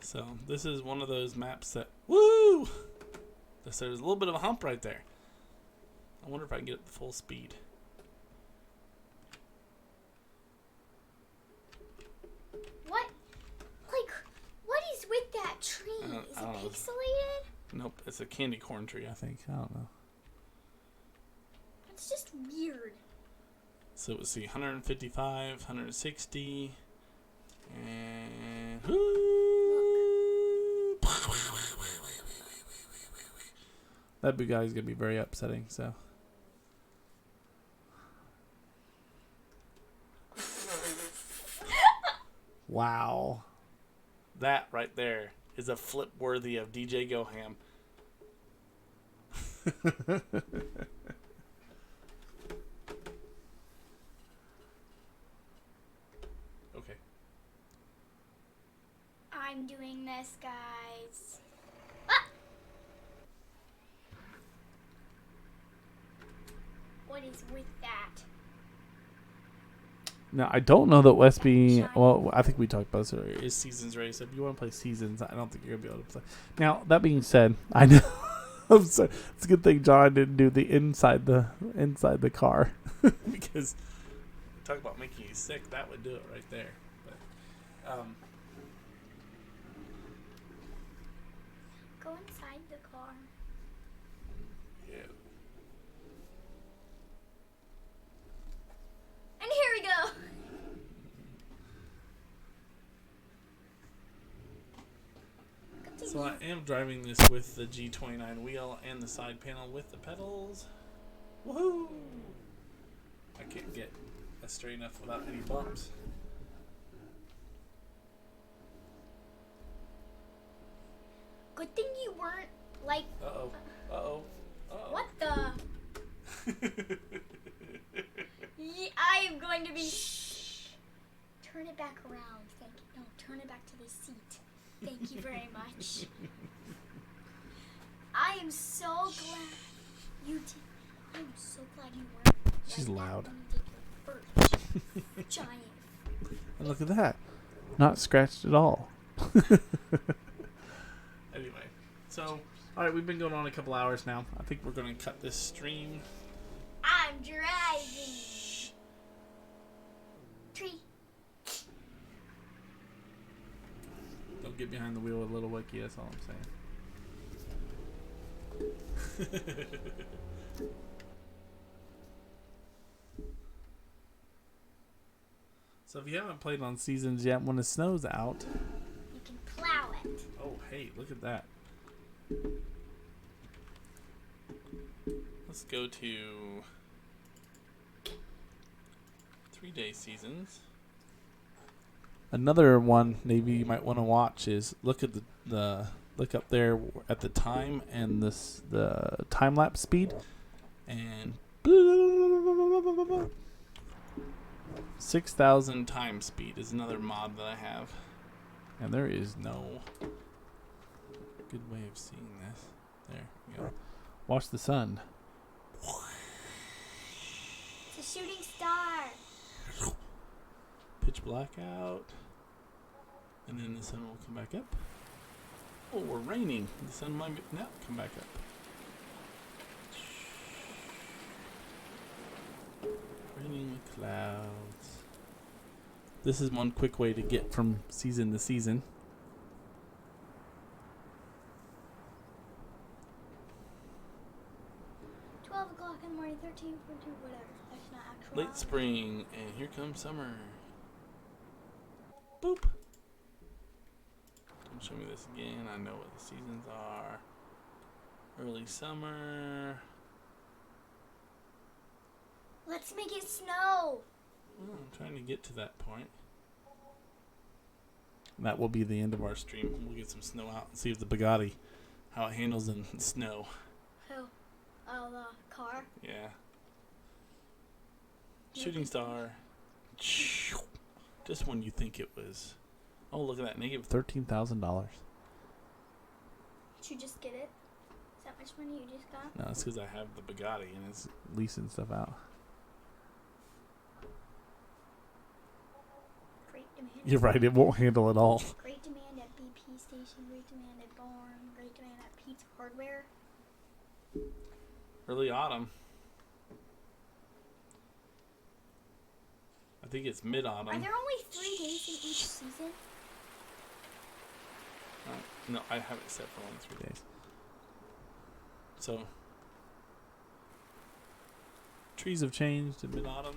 So this is one of those maps that, woo! There's a little bit of a hump right there. I wonder if I can get it to full speed. What? Like, what is with that tree? Is it pixelated? Nope, it's a candy corn tree, I think. I don't know. It's just weird. So let's see, 155, 160, and that big guy is gonna be very upsetting. So. Wow. That right there is a flip worthy of DJ Goham. Okay. I'm doing this, guys. Ah! What is with that? Now, I don't know that Westby, well, I think we talked about this earlier, is Seasons ready. So if you want to play Seasons, I don't think you're going to be able to play. Now, that being said, I know, I'm sorry, it's a good thing John didn't do the inside the car. Because, talk about making you sick, that would do it right there. But, go inside the car. yeah. And here we go. So I am driving this with the G29 wheel and the side panel with the pedals. Woohoo! I can't get that straight enough without any bumps. Good thing you weren't like. Uh-oh. Uh-oh. Uh-oh. What the? I am going to be. Shh. Turn it back around. Thank you. No, turn it back to the seat. Thank you very much. I am so glad you did. I'm so glad you weren't. She's like loud. That when you did your first giant. And look at that. Not scratched at all. Anyway, so, alright, we've been going on a couple hours now. I think we're going to cut this stream. I'm driving. Tree. Don't get behind the wheel with Little Wicky, that's all I'm saying. So if you haven't played on Seasons yet, when it snows out... You can plow it. Oh, hey, look at that. Let's go to 3-day seasons. Another one maybe you might want to watch is look at the look up there at the time and the time lapse speed and 6,000 time speed is another mod that I have, and there is no good way of seeing this. There we go. Watch the sun. It's a shooting star. Pitch black out, and then the sun will come back up. Oh, we're raining. The sun might now come back up. Raining with clouds. This is one quick way to get from season to season. $12 in the morning, 13, 14, whatever. That's not actual. Late spring, and here comes summer. Boop. Don't show me this again. I know what the seasons are. Early summer. Let's make it snow. Well, I'm trying to get to that point. And that will be the end of our stream. We'll get some snow out and see if the Bugatti, how it handles in snow. Who? Oh, the car? Yeah. Shooting star. Just when you think it was. Oh, look at that. Negative $13,000. Did you just get it? Is that much money you just got? No, it's because I have the Bugatti and it's leasing stuff out. Great demand. You're right. It won't handle it all. Great demand at BP Station. Great demand at Barn. Great demand at Pete's Hardware. Early autumn. I think it's mid-autumn. Are there only 3 days in each season? No, I have it set for only 3 days. So, trees have changed in mid-autumn.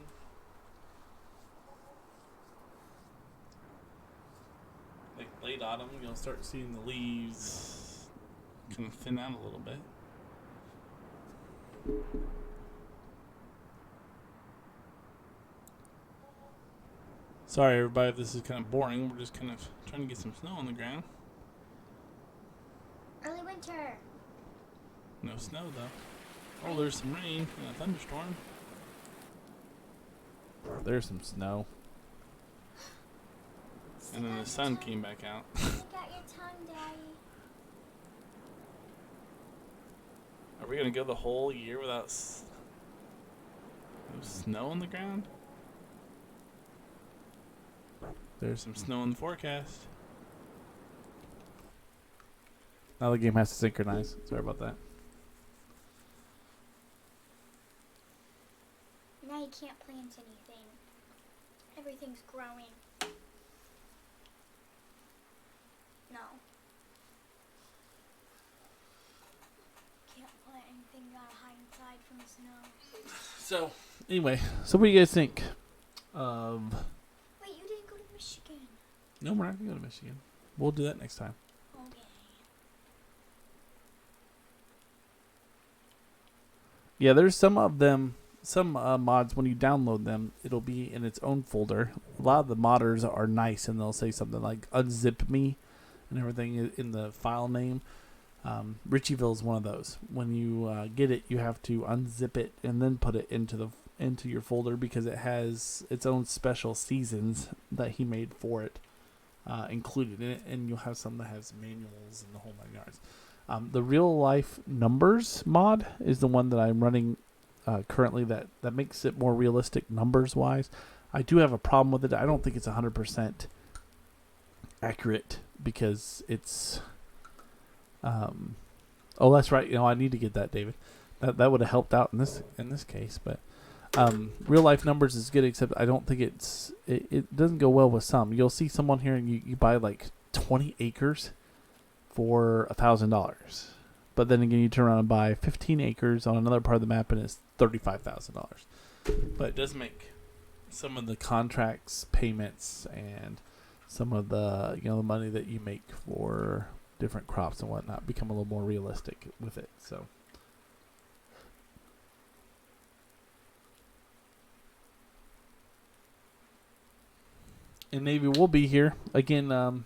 Like late autumn, you'll start seeing the leaves kind of thin out a little bit. Sorry, everybody, if this is kind of boring. We're just kind of trying to get some snow on the ground. Early winter. No snow, though. Oh, there's some rain and a thunderstorm. There's some snow. And then the sun came back out. Look at your tongue, Daddy. Are we going to go the whole year without no snow on the ground? There's some snow in the forecast. Now the game has to synchronize. Sorry about that. Now you can't plant anything. Everything's growing. No. Can't plant anything. Gotta hide inside from the snow. So, anyway, so what do you guys think of... Wait, you didn't go to Michigan. No, we're not going to go to Michigan. We'll do that next time. Okay. Yeah, there's some of them, some mods, when you download them, it'll be in its own folder. A lot of the modders are nice, and they'll say something like unzip me and everything in the file name. Ritchieville is one of those. When you get it, you have to unzip it and then put it into your folder because it has its own special seasons that he made for it included in it, and you'll have some that has manuals and the whole 9 yards. The real life numbers mod is the one that I'm running currently that makes it more realistic numbers wise. I do have a problem with it. I don't think it's 100% accurate because it's oh, that's right. I need to get that, David. That would have helped out in this case, but real life numbers is good, except I don't think it doesn't go well with some. You'll see someone here and you buy like 20 acres for $1,000, but then again you turn around and buy 15 acres on another part of the map and it's $35,000. But it does make some of the contracts payments and some of the the money that you make for different crops and whatnot become a little more realistic with it. So and Navy will be here again.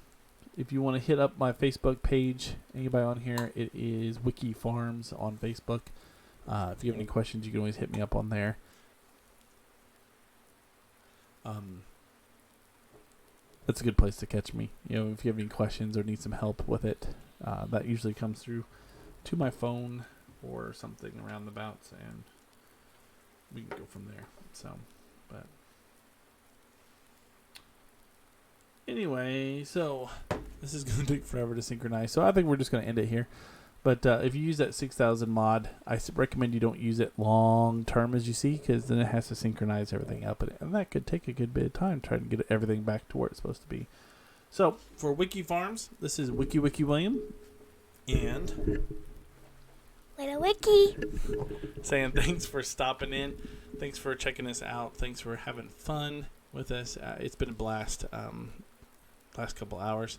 If you want to hit up my Facebook page, anybody on here, it is Wicky Farms on Facebook. If you have any questions, you can always hit me up on there. That's a good place to catch me. If you have any questions or need some help with it, that usually comes through to my phone or something around the bouts, and we can go from there. So, but anyway, so this is going to take forever to synchronize, so I think we're just going to end it here. But if you use that 6000 mod, I recommend you don't use it long term, as you see, because then it has to synchronize everything up, and that could take a good bit of time trying to get everything back to where it's supposed to be. So for Wicky Farms, this is Wicky William and Little Wicky saying thanks for stopping in, thanks for checking us out, thanks for having fun with us. It's been a blast last couple hours.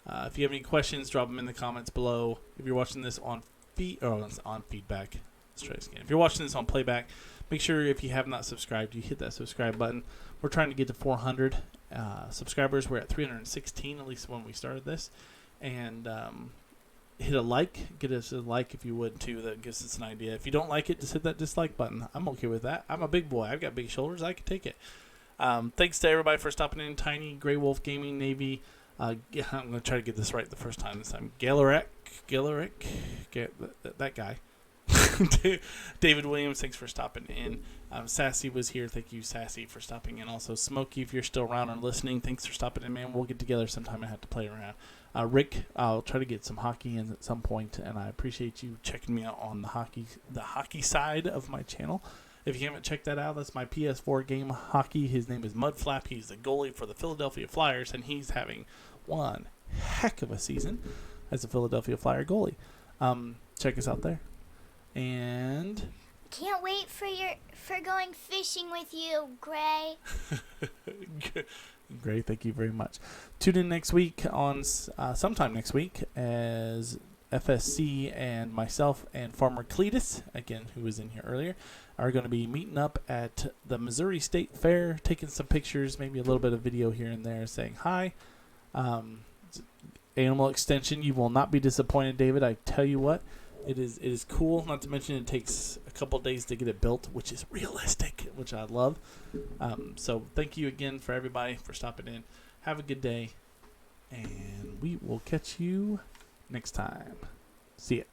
If you have any questions, drop them in the comments below. If you're watching this on feedback, let's try this again. If you're watching this on playback, make sure if you have not subscribed, you hit that subscribe button. We're trying to get to 400 subscribers. We're at 316, at least when we started this. And hit a like. Get us a like if you would, too. That gives us an idea. If you don't like it, just hit that dislike button. I'm okay with that. I'm a big boy. I've got big shoulders. I can take it. Thanks to everybody for stopping in. Tiny, Grey Wolf Gaming, Navy. I'm going to try to get this right the first time this time. Galeric, that guy. David Williams, thanks for stopping in. Sassy was here. Thank you, Sassy, for stopping in. Also, Smokey, if you're still around and listening, thanks for stopping in, man. We'll get together sometime and have to play around. Rick, I'll try to get some hockey in at some point, and I appreciate you checking me out on the hockey side of my channel. If you haven't checked that out, that's my PS4 game, Hockey. His name is Mudflap. He's the goalie for the Philadelphia Flyers, and he's having one heck of a season as a Philadelphia Flyer goalie. Check us out there. And can't wait for going fishing with you, Gray. Gray, thank you very much. Tune in next week on sometime next week as FSC and myself and Farmer Cletus, again, who was in here earlier, are going to be meeting up at the Missouri State Fair, taking some pictures, maybe a little bit of video here and there, saying hi. Animal Extension, you will not be disappointed, David. I tell you what, it is cool. Not to mention it takes a couple days to get it built, which is realistic, which I love. So thank you again for everybody for stopping in. Have a good day, and we will catch you next time. See ya.